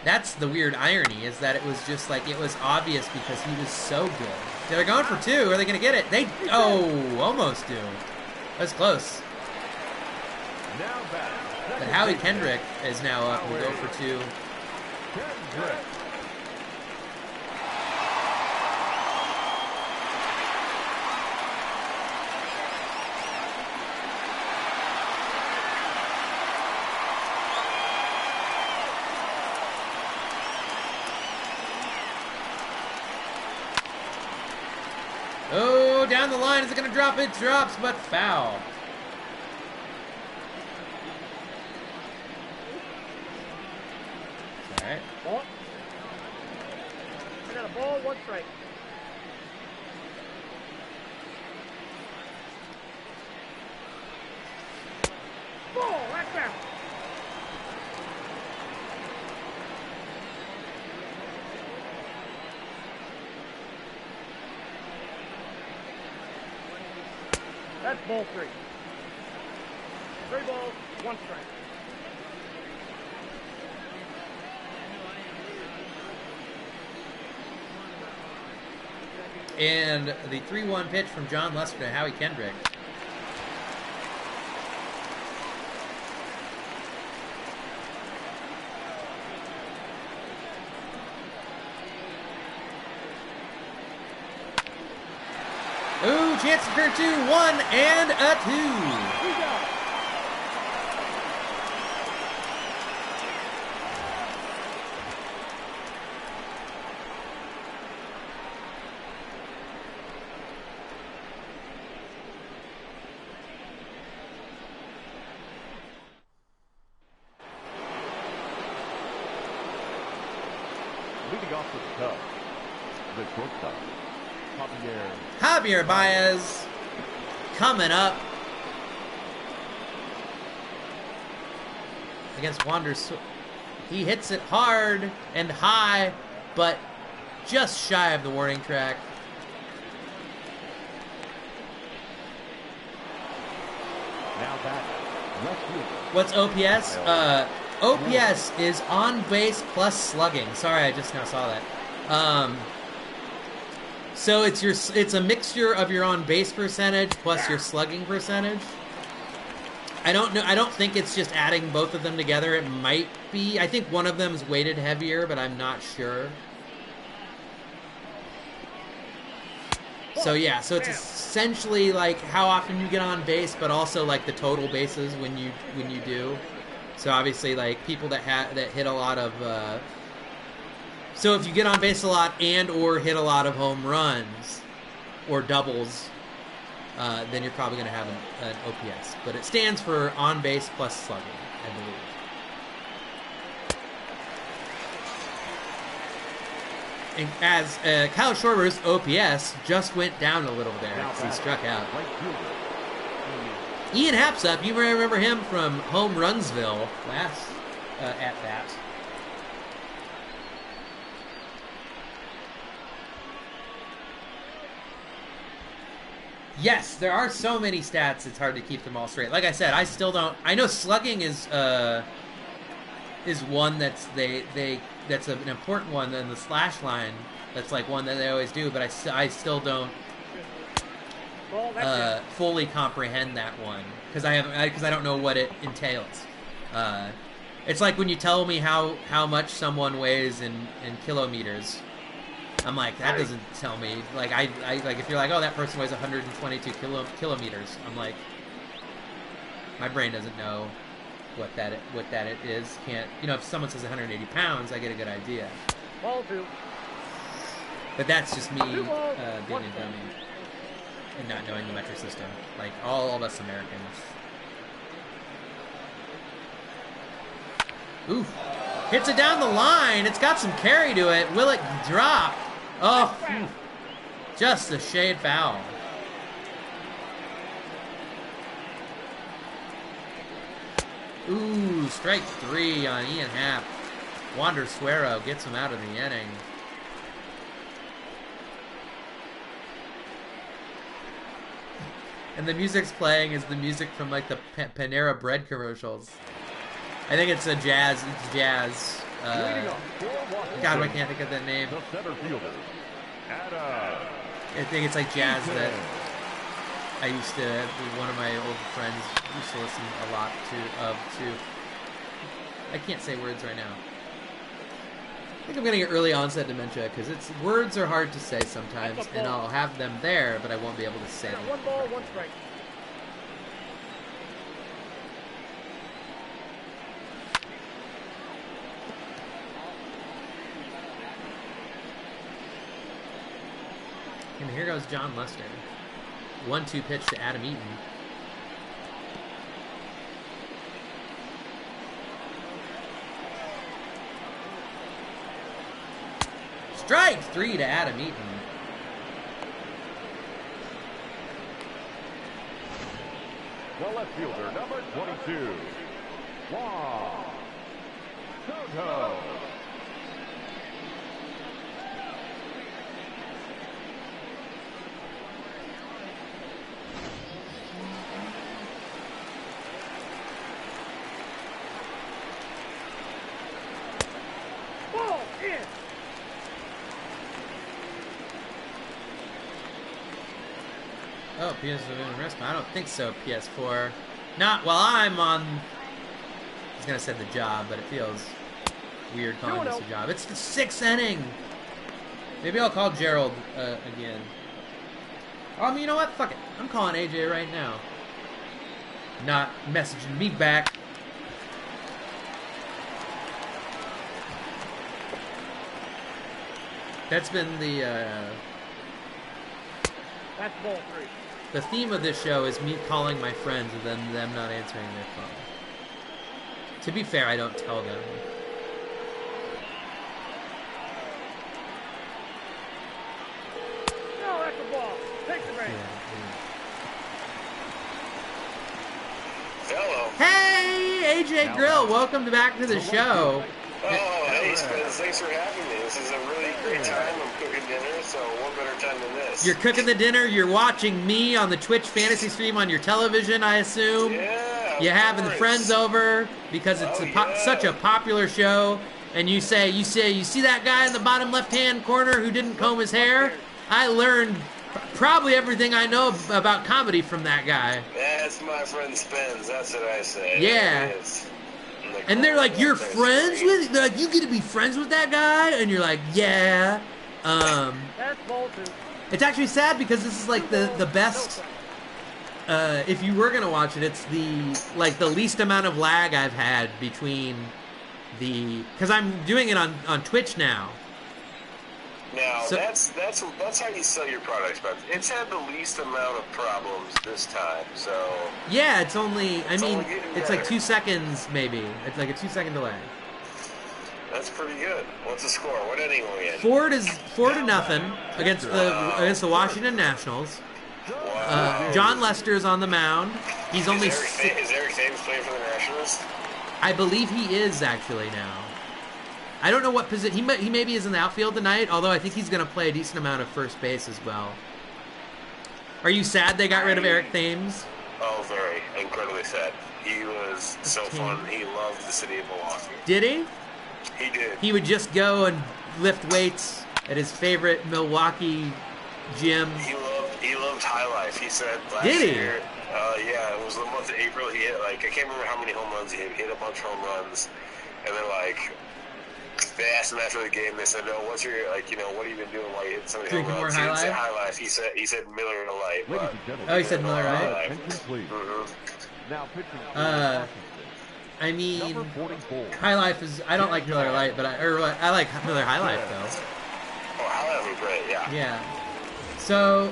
That's the weird irony, is that it was just like, it was obvious because he was so good. They're going for 2. Are they going to get it? They, almost do. That's close. Now back. But Howie Kendrick is now up. We'll go for 2. Kendrick. Oh, down the line. Is it going to drop? It drops, but foul. All right. Ball. I got a ball, 1 strike. Ball, that's out. That's ball 3. 3 balls, 1 strike. And the 3-1 pitch from John Lester to Howie Kendrick. Ooh, chance for 2, 1 and a 2. He's out. Leading off for the Cubs, the shortstop, Javier Baez coming up against Wander. He hits it hard and high, but just shy of the warning track. Now back, left fielder. What's OPS? OPS is on base plus slugging. Sorry, I just now saw that. So it's a mixture of your on base percentage plus your slugging percentage. I don't know. I don't think it's just adding both of them together. It might be. I think one of them is weighted heavier, but I'm not sure. So yeah, so it's essentially like how often you get on base, but also like the total bases when you do. So obviously, like people that hit a lot of. So if you get on base a lot and or hit a lot of home runs or doubles, then you're probably going to have an OPS. But it stands for on base plus slugging, I believe. And as Kyle Schwarber's OPS just went down a little there because he struck out. Ian Happsup, you may remember him from Home Runsville last at bat. Yes, there are so many stats, it's hard to keep them all straight. Like I said, I still don't. I know slugging is one that's that's an important one. Then the slash line, that's like one that they always do. But I still don't fully comprehend that one because I don't know what it entails. It's like when you tell me how much someone weighs in kilometers. I'm like, that doesn't tell me. Like I like if you're like, oh, that person weighs 122 kilometers. I'm like, my brain doesn't know what that is. Can't, if someone says 180 pounds, I get a good idea. Ball 2. But that's just me being a dummy and not knowing the metric system, like all of us Americans. Oof. Hits it down the line. It's got some carry to it. Will it drop? Oh, just a shade foul. Ooh, strike 3 on Ian Happ. Wander Suero gets him out of the inning. And the music's playing is the music from like the Panera Bread commercials. I think it's jazz. It's jazz. God, I can't think of that name. The center fielder, I think it's like jazz that I used to, one of my old friends used to listen a lot to. I can't say words right now. I think I'm gonna get early onset dementia because words are hard to say sometimes, and I'll have them there, but I won't be able to say them. 1 ball, 1 strike. And here goes John Lester. 1-2 pitch to Adam Eaton. Strike 3 to Adam Eaton. The left fielder, number 22, Juan Soto. Ball in. Oh, PS4 risk? I don't think so, PS4. Not while I'm on... I was going to say the job, but it feels weird calling this a job. It's the 6th inning! Maybe I'll call Gerald again. You know what? Fuck it. I'm calling AJ right now. Not messaging me back. That's been the... That's ball 3. The theme of this show is me calling my friends and then them not answering their phone. To be fair, I don't tell them. No, that's a ball. Take the range. Hello. Hey, AJ Grill, welcome back to the show. Oh, hey, Spence, thanks for having me. This is a really great time. I'm cooking dinner, so what better time than this? You're cooking the dinner, you're watching me on the Twitch fantasy stream on your television, I assume. Yeah, You're having course. friends over because it's such a popular show, and you see that guy in the bottom left-hand corner who didn't comb his hair? I learned probably everything I know about comedy from that guy. That's my friend Spence, that's what I say. Yeah. There it is. And they're like, you're friends with? They're like, you get to be friends with that guy? And you're like, yeah. That's ball 2. It's actually sad because this is like the best. If you were gonna watch it, it's the least amount of lag I've had between because I'm doing it on Twitch now. Now, So- that's how you sell your product, Spence. It's had the least amount of problems this time, so... Yeah, it's only. I mean, only getting it's like better. 2 seconds maybe. It's like a 2-second delay. That's pretty good. What's the score? What inning are we in? 4-0 against the Washington Nationals. Wow. John Lester's on the mound. He's only. Is Eric Thames playing for the Nationals? I believe he is actually now. I don't know what position he maybe is in the outfield tonight. Although I think he's going to play a decent amount of first base as well. Are you sad they got rid of Eric Thames? Oh, very. Incredibly sad. He was so fun. He loved the city of Milwaukee. Did he? He did. He would just go and lift weights at his favorite Milwaukee gym. He loved High Life. He said last Did he? year, yeah, it was the month of April. He hit, I can't remember how many home runs he hit. He hit a bunch of home runs. And then, they asked him after the game, they said, no, what's your, what have you been doing while you hit so many home Drinking more runs? High He didn't say Life? High Life. He said Miller Lite. Ladies But, and gentlemen, Oh, he said Miller Lite? incomplete. Now pitching for I Washington, mean, number 44. High Life is. I don't like Miller Lite, but I like Miller High Life though. oh, High Life was great, yeah. Yeah. So,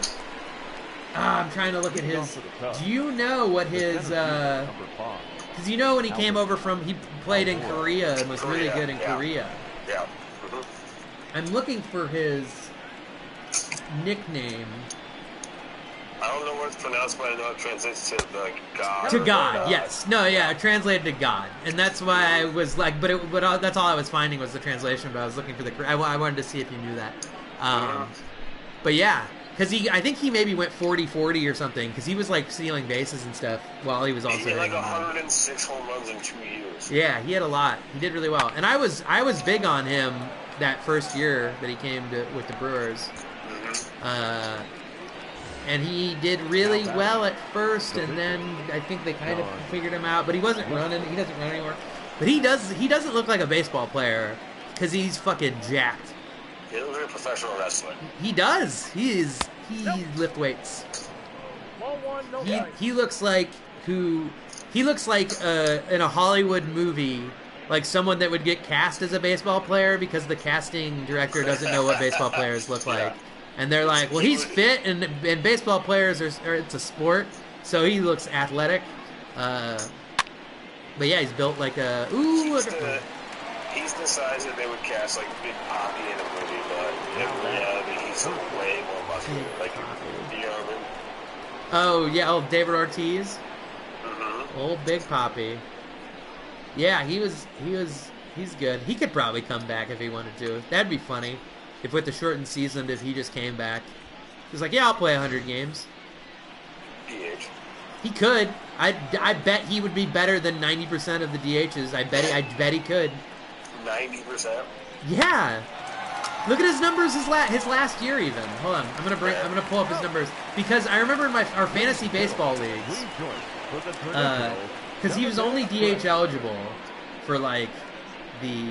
I'm trying to look at his. Do you know what his? Number 5. Because you know when he came over from, he played in Korea and was really good in Yeah. Korea. Yeah. I'm looking for his nickname. I don't know what it's pronounced, but I know it translates to the God. To or God, yes. No, yeah, translated to God. And that's why I was like, but that's all I was finding was the translation, but I was looking for I wanted to see if you knew that. But yeah, because I think he maybe went 40-40 or something, because he was like stealing bases and stuff while he was also He hit like hitting home runs. 106 home runs in 2 years. Yeah, he had a lot. He did really well. And I was big on him that first year that he came with the Brewers. and he did really well at first, and then I think they kind of figured him out. But he wasn't running. He doesn't run anymore. But he doesn't look like a baseball player because he's fucking jacked. He looks like a professional wrestler. He does. He lift weights. Ball one, no strikes. He looks like in a Hollywood movie, like someone that would get cast as a baseball player because the casting director doesn't know what baseball players look like. And they're like, well, he's fit, and baseball players are it's a sport, so he looks athletic. But yeah, he's built like a He's the size that they would cast like Big Poppy in a movie, but in reality, he's way more muscular. Like, you know what I mean? Oh yeah, David Ortiz, Mm-hmm. old Big Poppy. Yeah, he's good. He could probably come back if he wanted to. That'd be funny. If with the shortened season, if he just came back, he's like, yeah, I'll play 100 games. DH. He could. I bet he would be better than 90% of the DHs. I bet he could. 90%. Yeah. Look at his numbers his last year even. Hold on. I'm gonna pull up his numbers because I remember in our fantasy baseball leagues, because he was only DH eligible for like the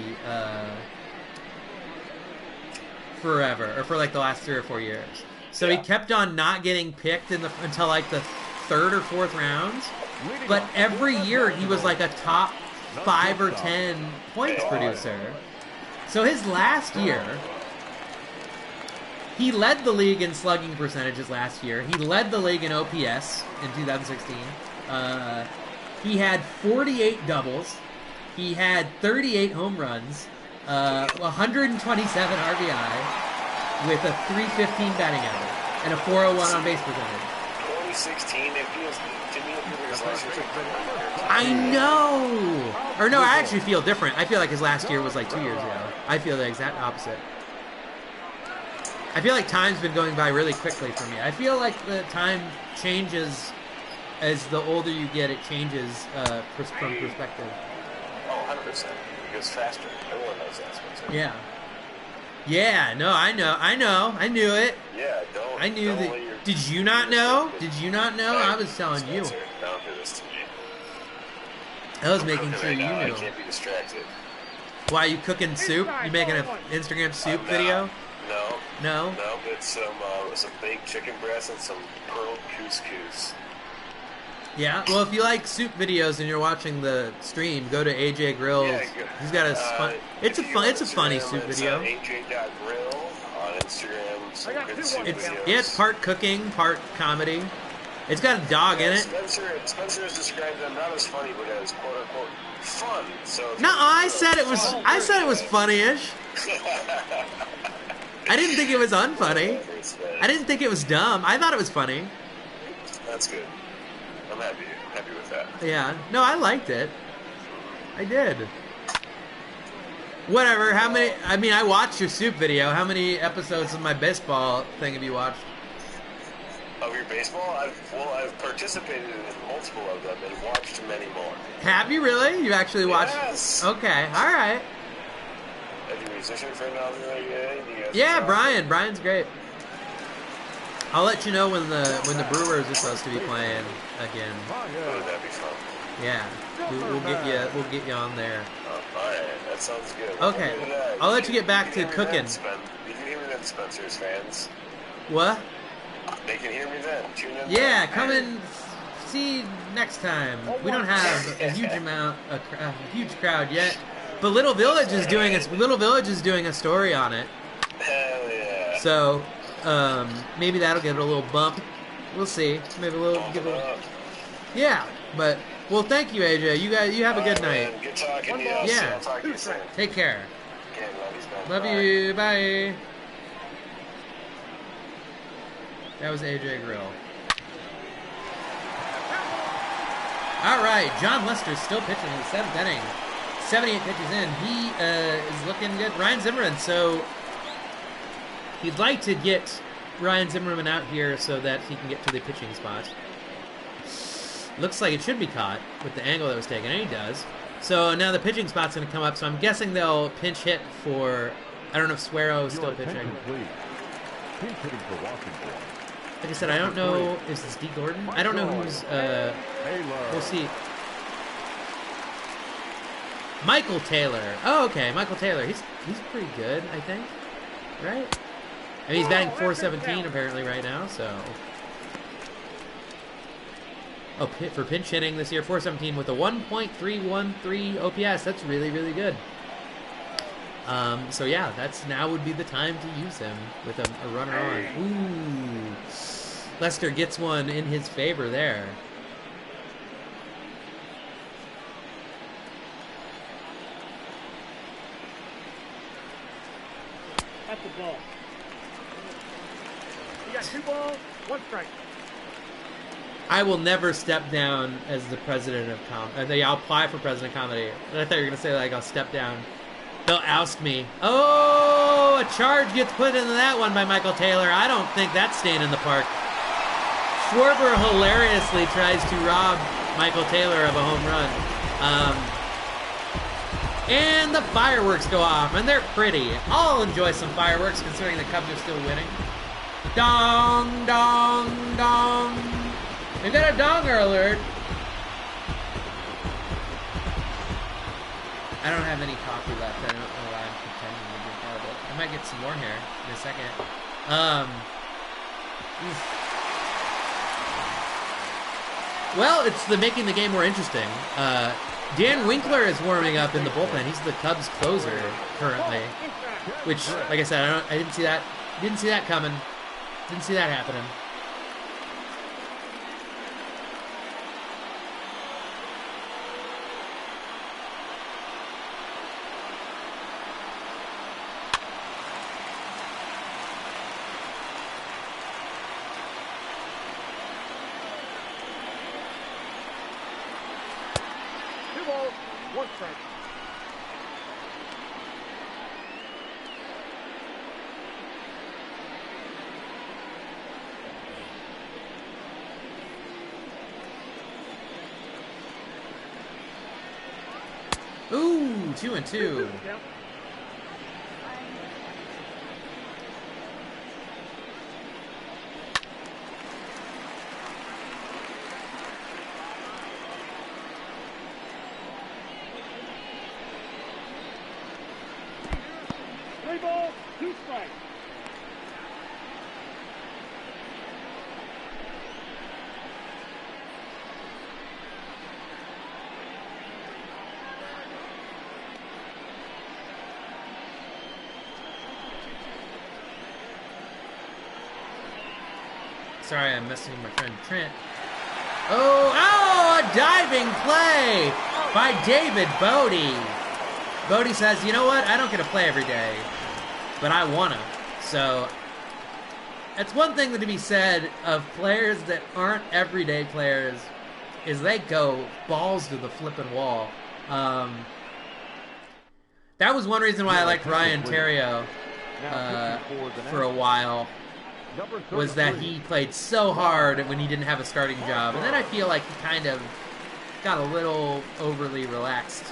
forever, or for like the last 3 or 4 years. So he kept on not getting picked until like the 3rd or 4th rounds. But every year he was like a top 5 or 10 points producer. So his last year, he led the league in slugging percentages last year. He led the league in OPS in 2016. He had 48 doubles. He had 38 home runs, 127 RBI, with a 315 batting average, and a 401 on base percentage. 2016, it feels to me his last year. I know! Or no, I actually feel different. I feel like his last year was like 2 years ago. I feel the exact opposite. I feel like time's been going by really quickly for me. I feel like the time changes as the older you get. It changes from perspective. Oh, 100%. It goes faster. Everyone knows that, Spencer. Yeah. Yeah, no, I know. I knew it. Yeah, don't. I knew don't that. let your- Did you not know? Did you not know? I was telling you. Spencer, don't do this to me. I was making sure Right you now, I knew. can't be distracted. Why, you cooking soup? You making an Instagram soup video? No. No? No, but some baked chicken breast and some pearl couscous. Yeah. Well, if you like soup videos and you're watching the stream, go to AJ Grill's. Yeah, good. He's got a it's a funny soup video. AJ.grill on Instagram. Some I got good 2 soup It's videos. it's part cooking, part comedy. It's got a dog in it. Spencer has described them not as funny, but as quote unquote fun. So No, I said it was funny-ish. I didn't think it was unfunny. I didn't think it was dumb. I thought it was funny. That's good. I'm happy with that. Yeah. No, I liked it. I did. Whatever. How many? I mean, I watched your soup video. How many episodes of my baseball thing have you watched? Of your baseball, I've participated in multiple of them and watched many more. Have you really? You actually watched? Yes. Okay. All right. Have your musician friend on there? Yeah, Brian. Brian's great. I'll let you know when the Brewers are supposed to be playing again. Oh, that'd be fun. Yeah. We'll get you on there. All right, that sounds good. Okay. I'll let you get back to cooking. You can hear me then, Spencer's fans. What? They can hear me then. Tune in. Yeah, then. come and see next time. We don't have a huge crowd yet, but Little Village is doing a story on it. Hell yeah. So maybe that'll give it a little bump. We'll see. Maybe yeah. But well, thank you, AJ. You have a good night. Man. Good talking to you. Yeah. I'll talk to you soon. Take care. Okay, love you, man. Love Bye. you. Bye. That was AJ Grill. All right, John Lester's still pitching in the 7th inning. 78 pitches in. He is looking good. Ryan Zimmerman, so he'd like to get Ryan Zimmerman out here so that he can get to the pitching spot. Looks like it should be caught with the angle that was taken, and he does. So now the pitching spot's going to come up, so I'm guessing they'll pinch hit for, I don't know if Suero is still pitching. Please. Pinch hitting for Washington. Like I said, I don't know. Is this D. Gordon? I don't know who's. We'll see. Michael Taylor. Oh, okay, Michael Taylor. He's pretty good, I think. Right? I mean, he's batting .417 apparently right now. So. Oh, for pinch hitting this year, .417 with a 1.313 OPS. That's really, really good. So yeah, that's now would be the time to use him with a runner on. Ooh, Lester gets one in his favor there. That's the ball. You got 2 balls, 1 strike. I will never step down as the president of comedy. I'll apply for president of comedy. I thought you were going to say, like, I'll step down. They'll oust me. Oh, a charge gets put into that one by Michael Taylor. I don't think that's staying in the park. Schwarber hilariously tries to rob Michael Taylor of a home run. And the fireworks go off, and they're pretty. I'll enjoy some fireworks considering the Cubs are still winning. Dong, dong, dong. We've got a donger alert. I don't have any coffee left. I don't know why I'm pretending to drink out of it. I might get some more here in a second. Well, it's making the game more interesting. Dan Winkler is warming up in the bullpen. He's the Cubs closer currently, which, like I said, I didn't see that. Didn't see that coming. Didn't see that happening. Ooh, 2-2. Three balls, 2 strikes. Sorry, I'm messing with my friend Trent. Oh, a diving play by David Bodie. Bodie says, you know what? I don't get to play every day, but I want to. So, it's one thing to be said of players that aren't everyday players is they go balls to the flipping wall. That was one reason why I liked Ryan Theriot for a while. Was that he played so hard when he didn't have a starting job. And then I feel like he kind of got a little overly relaxed.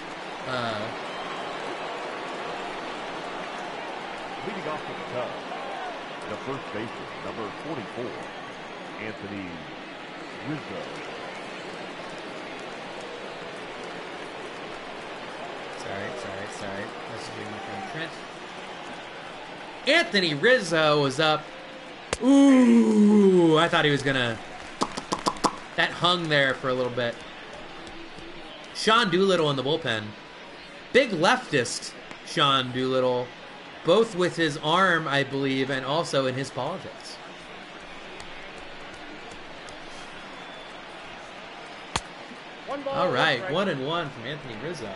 Leading off for the Cubs, the first baseman, number 44, Anthony Rizzo. Sorry. Messaging my friend Trent. Anthony Rizzo was up. Ooh, I thought he was gonna. That hung there for a little bit. Sean Doolittle in the bullpen. Big leftist Sean Doolittle, both with his arm, I believe, and also in his politics. All right, 1-1 from Anthony Rizzo.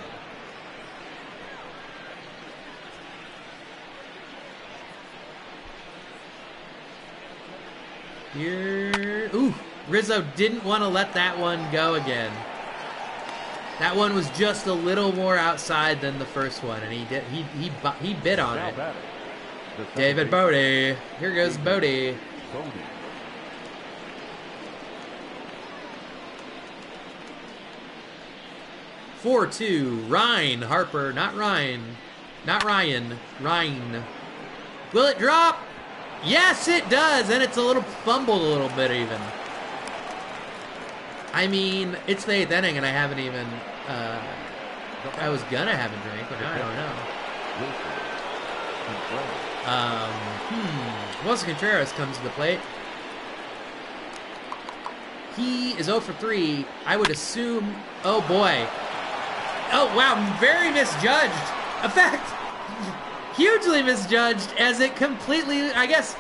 Here, ooh, Rizzo didn't want to let that one go again. That one was just a little more outside than the first one, and he bit on it. David Bodie. Here goes Bodie. 4-2. Ryan Harper, not Ryan. Ryan. Will it drop? Yes, it does, and it's a little fumbled a little bit even. I mean, it's the 8th inning, and I haven't even. I was gonna have a drink, but now I don't know. Wilson Contreras comes to the plate. He is 0 for 3. I would assume. Oh boy. Oh wow, very misjudged. In fact, hugely misjudged, as it completely. I guess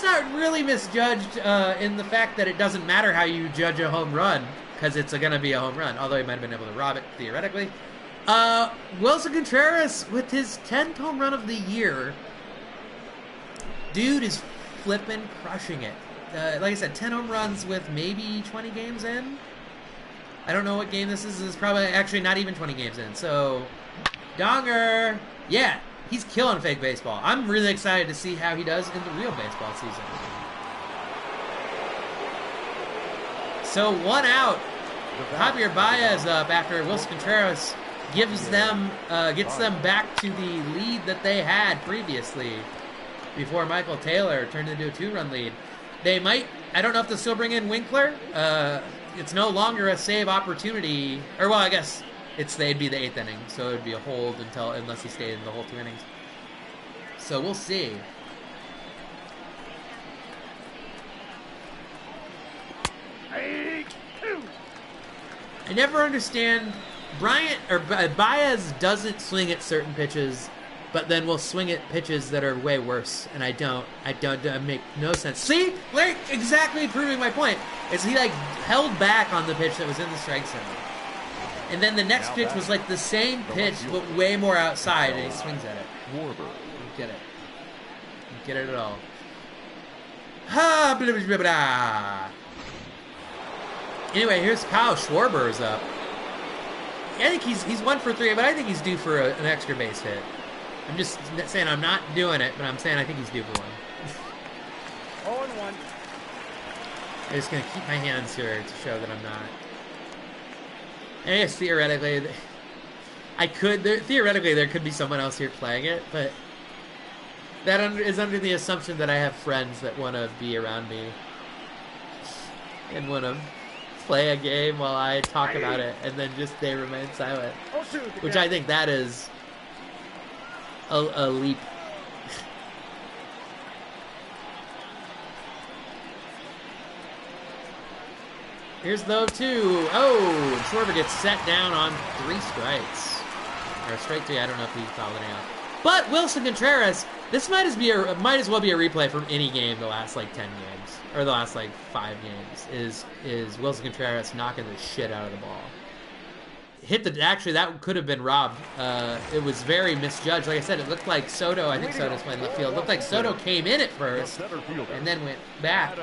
not really misjudged in the fact that it doesn't matter how you judge a home run, because it's going to be a home run, although he might have been able to rob it, theoretically. Wilson Contreras, with his 10th home run of the year, dude is flipping crushing it. Like I said, 10 home runs with maybe 20 games in. I don't know what game this is. It's probably actually not even 20 games in. So, Donger, yeah. He's killing fake baseball. I'm really excited to see how he does in the real baseball season. So 1 out. Javier Baez up after Wilson Contreras gets them back to the lead that they had previously before Michael Taylor turned into a 2-run lead. They might, I don't know if they'll still bring in Winkler. It's no longer a save opportunity. Or, well, I guess they'd be the 8th inning, so it would be a hold unless he stayed in the whole 2 innings. So we'll see. I never understand. Baez doesn't swing at certain pitches, but then will swing at pitches that are way worse, and I don't make no sense. See, like, exactly proving my point is he like held back on the pitch that was in the strike zone. And then the next pitch was like the same pitch, but way more outside, and he swings at it. Don't get it. Don't get it at all. Ha! Blah, blah, blah, blah. Anyway, here's Kyle Schwarber's up. I think he's 1 for 3, but I think he's due for an extra base hit. I'm just saying I'm not doing it, but I'm saying I think he's due for one. 0-1. I'm just going to keep my hands here to show that I'm not. I guess theoretically, theoretically there could be someone else here playing it, but that is under the assumption that I have friends that want to be around me and want to play a game while I talk about it, and then just they remain silent, which I think that is a leap. Here's the 0-2. Oh, and Schwarber gets set down on 3 strikes. Or strike 3, I don't know if he fouled any out. But Wilson Contreras, this might as well be a replay from any game the last like 10 games. Or the last like 5 games. Is Wilson Contreras knocking the shit out of the ball. Actually that could have been robbed. It was very misjudged. Like I said, it looked like Soto, I think Soto's playing left field. It looked like Soto came in at first and then went back.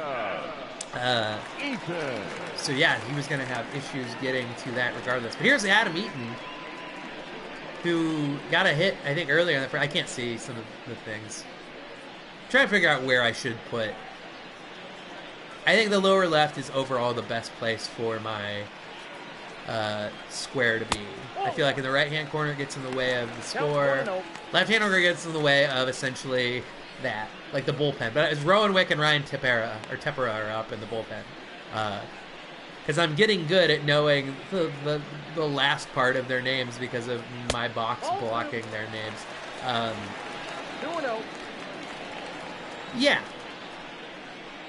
So yeah, he was going to have issues getting to that regardless. But here's Adam Eaton, who got a hit, I think, earlier in the first. I can't see some of the things. I'm trying to figure out where I should put. I think the lower left is overall the best place for my square to be. I feel like in the right-hand corner it gets in the way of the score. Left-hand corner gets in the way of essentially that, like the bullpen. But it's Rowan Wick and Ryan Tepera are up in the bullpen. Because I'm getting good at knowing the last part of their names because of my box blocking their names. 2-0. Yeah.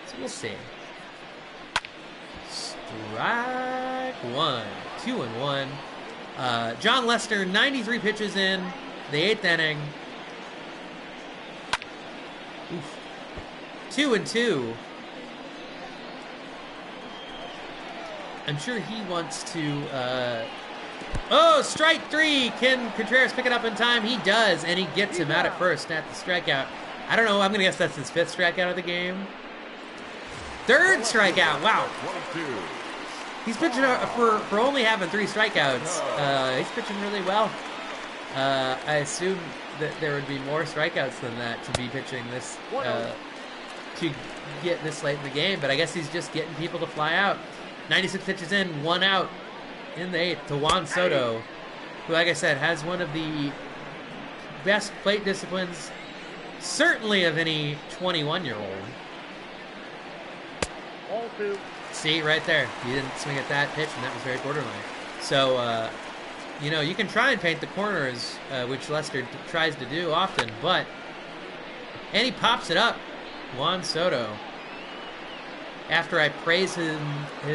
So we'll see. Strike 1. 2-1. John Lester, 93 pitches in the 8th inning. Oof. 2-2. I'm sure he wants to. Oh, strike 3. Can Contreras pick it up in time? He does, and he gets him out at first at the strikeout. I don't know. I'm going to guess that's his 5th strikeout of the game. 3rd strikeout. Wow. He's pitching for only having 3 strikeouts. He's pitching really well. I assume that there would be more strikeouts than that to be pitching this to get this late in the game. But I guess he's just getting people to fly out. 96 pitches in, 1 out in the 8th to Juan Soto, who, like I said, has one of the best plate disciplines certainly of any 21-year-old. All two. See, right there. He didn't swing at that pitch, and that was very borderline. So, you know, you can try and paint the corners, which Lester tries to do often, but... And he pops it up. Juan Soto. After I praise him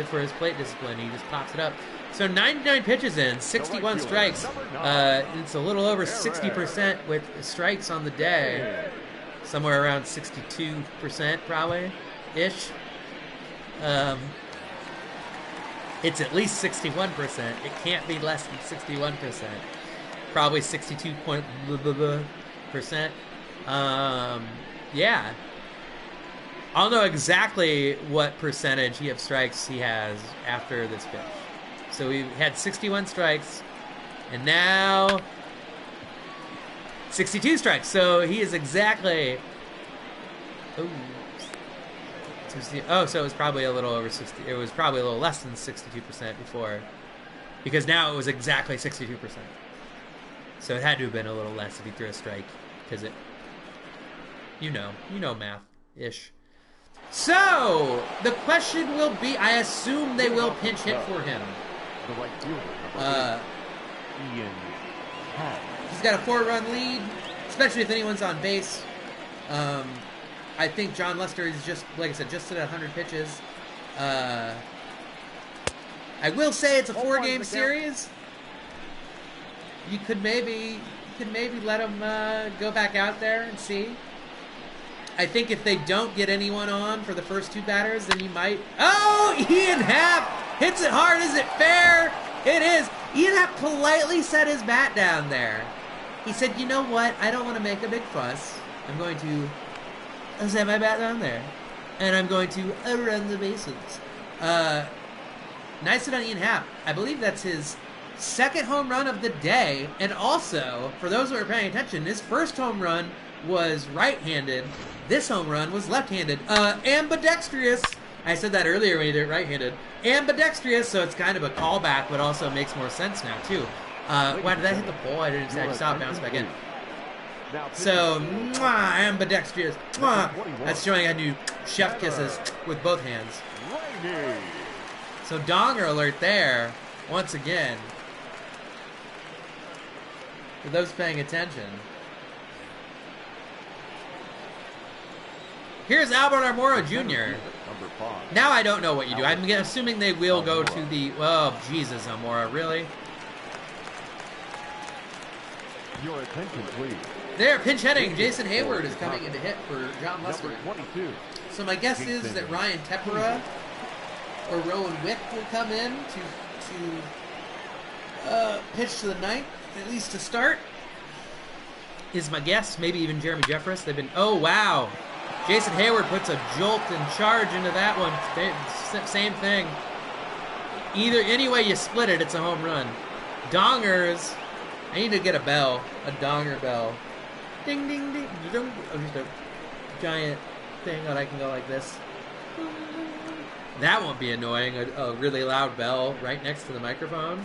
for his plate discipline, he just pops it up. So 99 pitches in, 61 strikes. It's a little over 60% with strikes on the day. Somewhere around 62% probably-ish. It's at least 61%. It can't be less than 61%. Probably 62%. Yeah. I'll know exactly what percentage of strikes he has after this pitch. So we had 61 strikes, and now 62 strikes. So he is exactly... Oh, so it was probably a little over 60. It was probably a little less than 62% before, because now it was exactly 62%. So it had to have been a little less if he threw a strike, because it, you know math-ish. So the question will be, I assume they will pinch hit for him. The right fielder, Ian Happ. He's got a 4-run lead, especially if anyone's on base. I think John Lester is just, like I said, just at 100 pitches. I will say it's a 4-game series. You could maybe let him go back out there and see. I think if they don't get anyone on for the first 2 batters, then you might... Oh, Ian Happ hits it hard. Is it fair? It is. Ian Happ politely set his bat down there. He said, you know what? I don't want to make a big fuss. I'm going to... I'll set my bat down there, and I'm going to run the bases. Nice hit on Ian Happ. I believe that's his 2nd home run of the day, and also, for those who are paying attention, his first home run was right-handed. This home run was left-handed. Ambidextrous. I said that earlier when he did it right-handed. Ambidextrous, so it's kind of a callback, but also makes more sense now, too. Why did that hit the pole? I just saw it bounce back in. So, ambidextrous. That's showing I do chef kisses with both hands. So, donger alert there, once again. For those paying attention. Here's Albert Almora Jr. Now I don't know what you do. I'm assuming they will go to the... Oh, Jesus, Almora, really? Your attention, please. They're pinch hitting. Jason Hayward is coming in to hit for John Lester. Number 22. So my guess is that Ryan Tepera or Rowan Wick will come in to pitch to the 9th, at least to start. Is my guess. Maybe even Jeremy Jeffress. They've been... Oh, wow. Jason Hayward puts a jolt and charge into that one. Same thing. Any way you split it, it's a home run. Dongers. I need to get a bell. A donger bell. Ding, ding, ding. Oh, just a giant thing that I can go like this. That won't be annoying. A really loud bell right next to the microphone.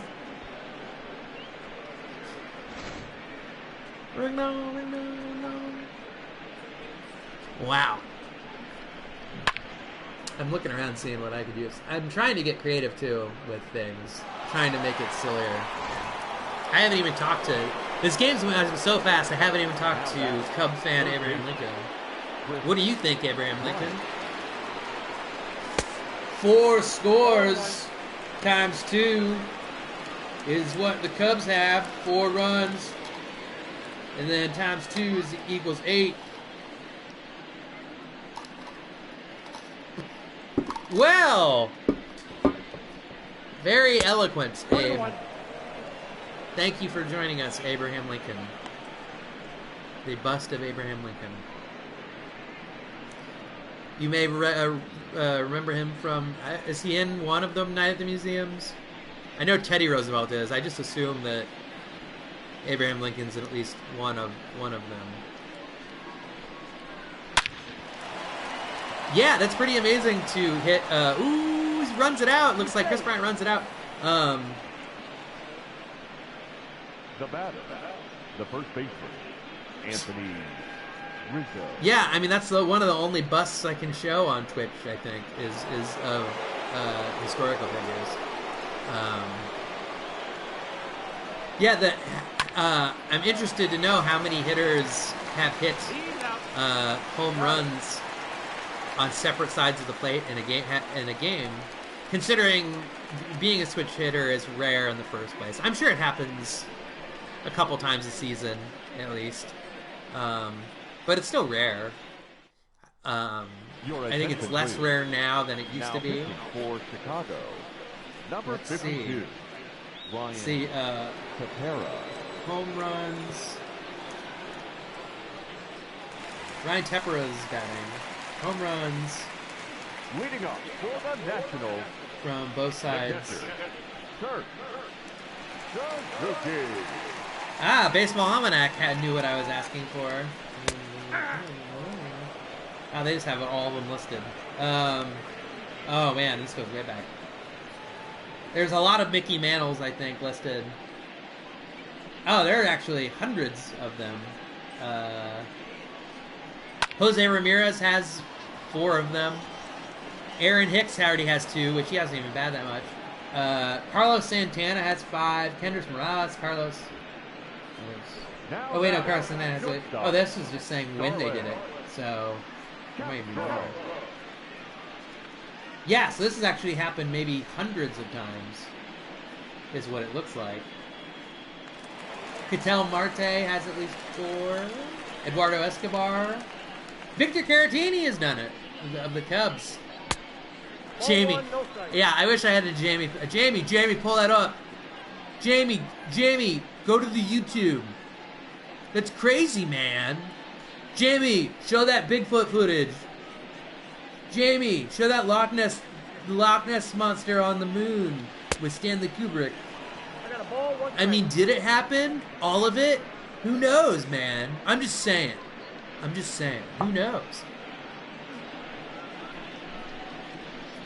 Ring dong, ring dong, ring dong. Wow. I'm looking around seeing what I could use. I'm trying to get creative, too, with things. Trying to make it sillier. I haven't even talked to... This game's went so fast, I haven't even talked to Cub fan Abraham Lincoln. What do you think, Abraham Lincoln? 4 scores times 2 is what the Cubs have. 4 runs. And then times 2 equals 8. Well, very eloquent, Abe. Thank you for joining us, Abraham Lincoln. The bust of Abraham Lincoln. You may remember him from... is he in one of them, Night at the Museums? I know Teddy Roosevelt is. I just assume that Abraham Lincoln's in at least one of them. Yeah, that's pretty amazing to hit. Ooh, he runs it out. Looks like Chris Bryant runs it out. The batter, the first baseman, Anthony Yeah, I mean that's one of the only busts I can show on Twitch. I think is of historical figures. Yeah, I'm interested to know how many hitters have hit home runs on separate sides of the plate in a game. Considering being a switch hitter is rare in the first place. I'm sure it happens a couple times a season at least, but it's still rare. I think it's less rare now than it used to be. For Chicago, number 52. Ryan Tepera. Home runs. Ryan Tepera's batting. Home runs. Leading up for the Nationals. From both sides. Baseball Almanac knew what I was asking for. Oh, they just have all of them listed. Oh man, this goes way back. There's a lot of Mickey Mantles, I think, listed. Oh, there are actually hundreds of them. Jose Ramirez has 4 of them. Aaron Hicks already has 2, which he hasn't even batted that much. Carlos Santana has 5. Kendrys Morales, Carlos. Oh wait, no, Carlos Santana has 8. Oh, this is just saying when they did it, so it might be more. Yeah, so this has actually happened maybe hundreds of times, is what it looks like. Ketel Marte has at least 4. Eduardo Escobar. Victor Caratini has done it, of the Cubs. Jamie. Yeah, I wish I had a Jamie. Jamie, pull that up. Jamie, go to the YouTube. That's crazy, man. Jamie, show that Bigfoot footage. Jamie, show that Loch Ness monster on the moon with Stanley Kubrick. I mean, did it happen? All of it? Who knows, man? I'm just saying. Who knows?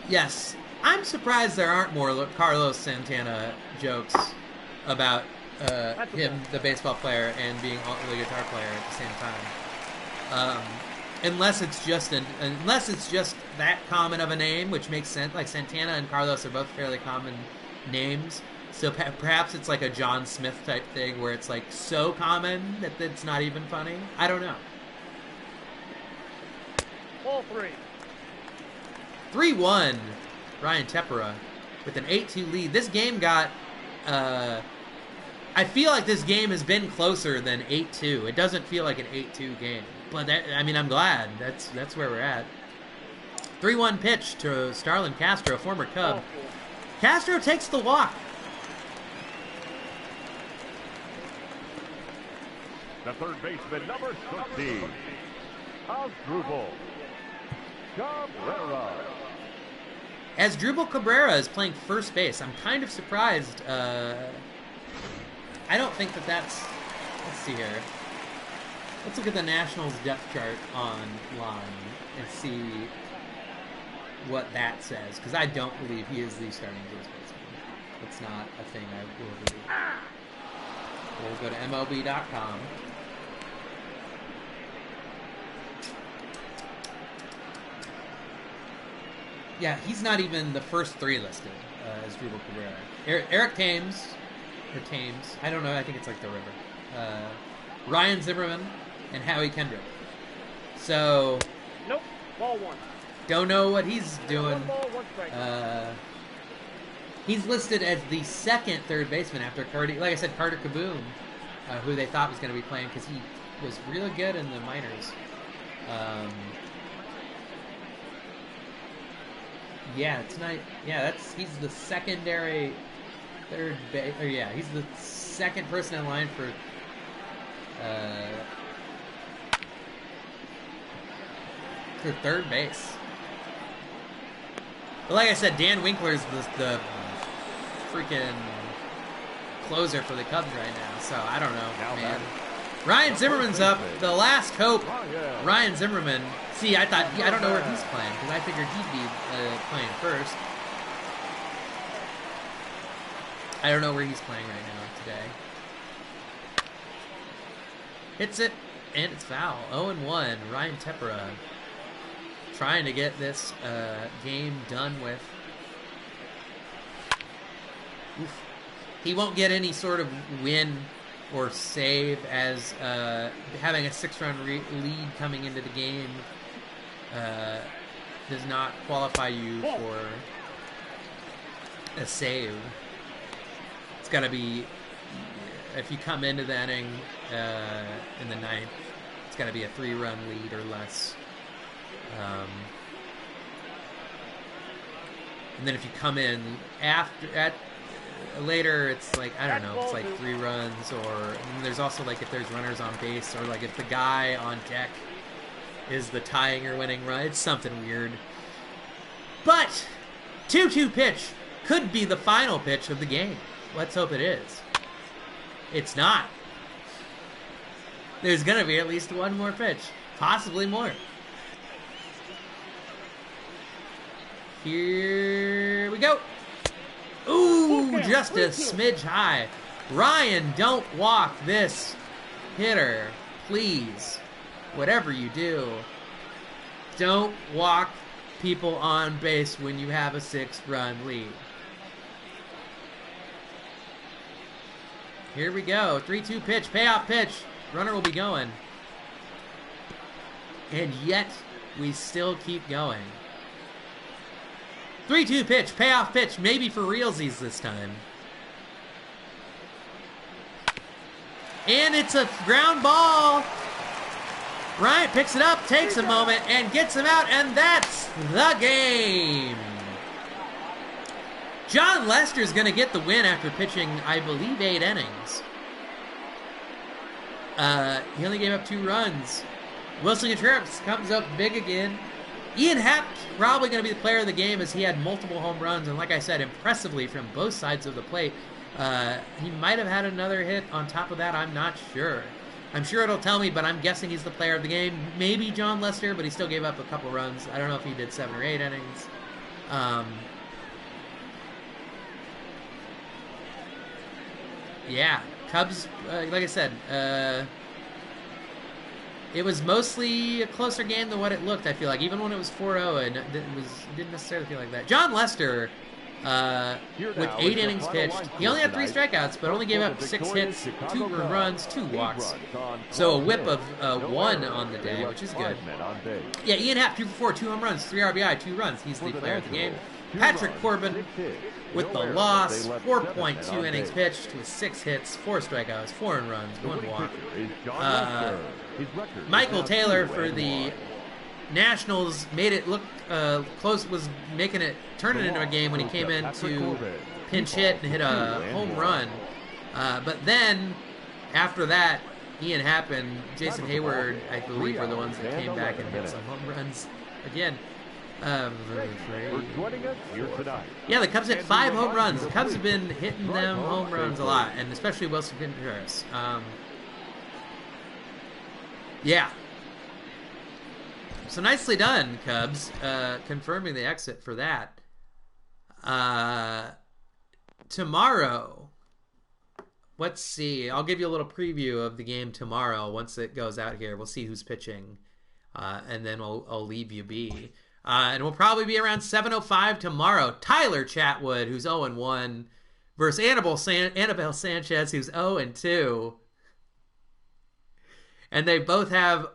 Yes, I'm surprised there aren't more Carlos Santana jokes about him, the baseball player, and being the guitar player at the same time. Unless it's just that common of a name, which makes sense. Like Santana and Carlos are both fairly common names, so perhaps it's like a John Smith type thing where it's like so common that it's not even funny. I don't know. Ball 3. 3-1, Ryan Tepera with an 8-2 lead. This game got. I feel like this game has been closer than 8-2. It doesn't feel like an 8-2 game. But, I'm glad. That's where we're at. 3-1 pitch to Starlin Castro, former Cub. Castro takes the walk. The third baseman, number 60, Asdrubal Cabrera. Asdrubal Cabrera is playing first base. I'm kind of surprised. I don't think that's... Let's see here. Let's look at the Nationals depth chart online and see what that says, because I don't believe he is the starting first baseman. It's not a thing I will believe. We'll go to MLB.com. Yeah, he's not even the first 3 listed as Asdrubal Cabrera. Eric Thames, or Thames, I don't know, I think it's like the river. Ryan Zimmerman, and Howie Kendrick. So... Nope, ball 1. Don't know what he's doing. 1 ball, 1 strike. He's listed as the second third baseman after Carter, like I said, Carter Kieboom, who they thought was going to be playing because he was really good in the minors. Yeah, tonight. Yeah, he's the secondary third base. Or yeah, he's the second person in line for third base. But like I said, Dan Winkler's the freaking closer for the Cubs right now. So I don't know, man. Ryan Zimmerman's up. The last hope. Ryan Zimmerman. See, I don't know where he's playing because I figured he'd be playing first. I don't know where he's playing right now today. Hits it. And it's foul. 0-1. Ryan Tepera trying to get this game done with. Oof. He won't get any sort of win or save as having a 6-run lead coming into the game does not qualify you for a save. It's got to be, if you come into the inning in the ninth, it's got to be a 3-run lead or less. And then if you come in later, it's like, I don't know, it's like 3 runs, or there's also like if there's runners on base, or like if the guy on deck is the tying or winning run. It's something weird. But 2-2 pitch could be the final pitch of the game. Let's hope it is. It's not. There's going to be at least one more pitch. Possibly more. Here we go. Ooh, just a smidge high. Ryan, don't walk this hitter. Please. Whatever you do, don't walk people on base when you have a 6-run lead. Here we go. 3-2 pitch, payoff pitch. Runner will be going. And yet, we still keep going. 3-2 pitch, payoff pitch, maybe for realsies this time. And it's a ground ball. Bryant picks it up, takes a moment, and gets him out, and that's the game. John Lester's going to get the win after pitching, I believe, 8 innings. He only gave up 2 runs. Wilson Contreras comes up big again. Ian Happ probably going to be the player of the game as he had multiple home runs, and like I said, impressively from both sides of the plate. He might have had another hit on top of that, I'm not sure. I'm sure it'll tell me, but I'm guessing he's the player of the game. Maybe John Lester, but he still gave up a couple runs. I don't know if he did 7 or 8 innings. Yeah, Cubs, like I said, it was mostly a closer game than what it looked, I feel like. Even when it was 4-0, it didn't necessarily feel like that. John Lester, with 8 innings pitched, he only had 3 strikeouts, but only gave up 6 hits, 2 runs, 2 walks. So a whip of 1 on the day, which is good. Yeah, Ian Happ, 2 for 4, 2 home runs, 3 RBI, 2 runs. He's the player of the game. Patrick Corbin with the loss, 4.2 innings pitched with 6 hits, 4 strikeouts, 4 runs, 1 walk. Michael Taylor for the Nationals made it look close, was making it, turning it into a game when he came in to pinch hit and hit a home run. But then, after that, Ian Happ and Jason Hayward, I believe, were the ones that came back and hit some home runs again. Yeah, the Cubs hit 5 home runs. The Cubs have been hitting them home runs a lot, and especially Wilson Contreras. Yeah. So nicely done, Cubs, confirming the exit for that. Tomorrow, let's see. I'll give you a little preview of the game tomorrow once it goes out here. We'll see who's pitching, and then I'll leave you be. And we'll probably be around 7:05 tomorrow. Tyler Chatwood, who's 0-1, versus Annabelle Sanchez, who's 0-2. And they both have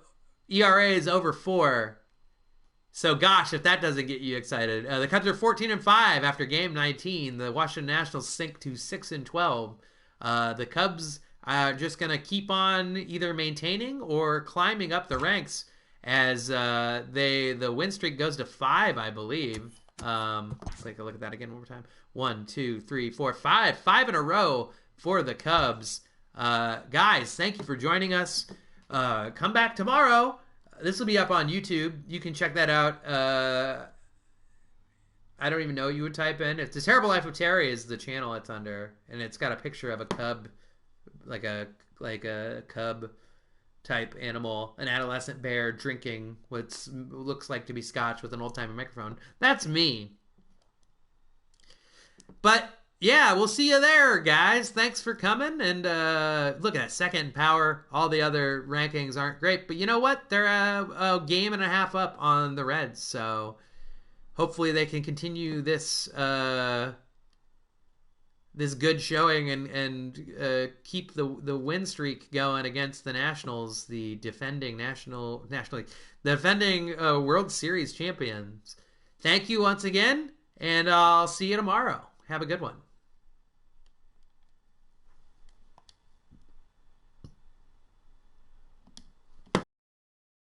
ERAs over 4. So, gosh, if that doesn't get you excited. The Cubs are 14-5 after game 19. The Washington Nationals sink to 6-12. The Cubs are just going to keep on either maintaining or climbing up the ranks as the win streak goes to 5, I believe. Let's take a look at that again one more time. 1, 2, 3, 4, 5. 5 in a row for the Cubs. Guys, thank you for joining us. Come back tomorrow. This will be up on YouTube. You can check that out. I don't even know what you would type in. It's The Terrible Life of Terry is the channel it's under, and it's got a picture of a cub, like a cub type animal, an adolescent bear drinking what looks like to be scotch with an old-timer microphone. That's me. But Yeah, we'll see you there, guys. Thanks for coming. And look at that, second in power. All the other rankings aren't great, but you know what? They're a game and a half up on the Reds, so hopefully they can continue this this good showing and keep the win streak going against the Nationals, the defending National League, the defending World Series champions. Thank you once again, and I'll see you tomorrow. Have a good one.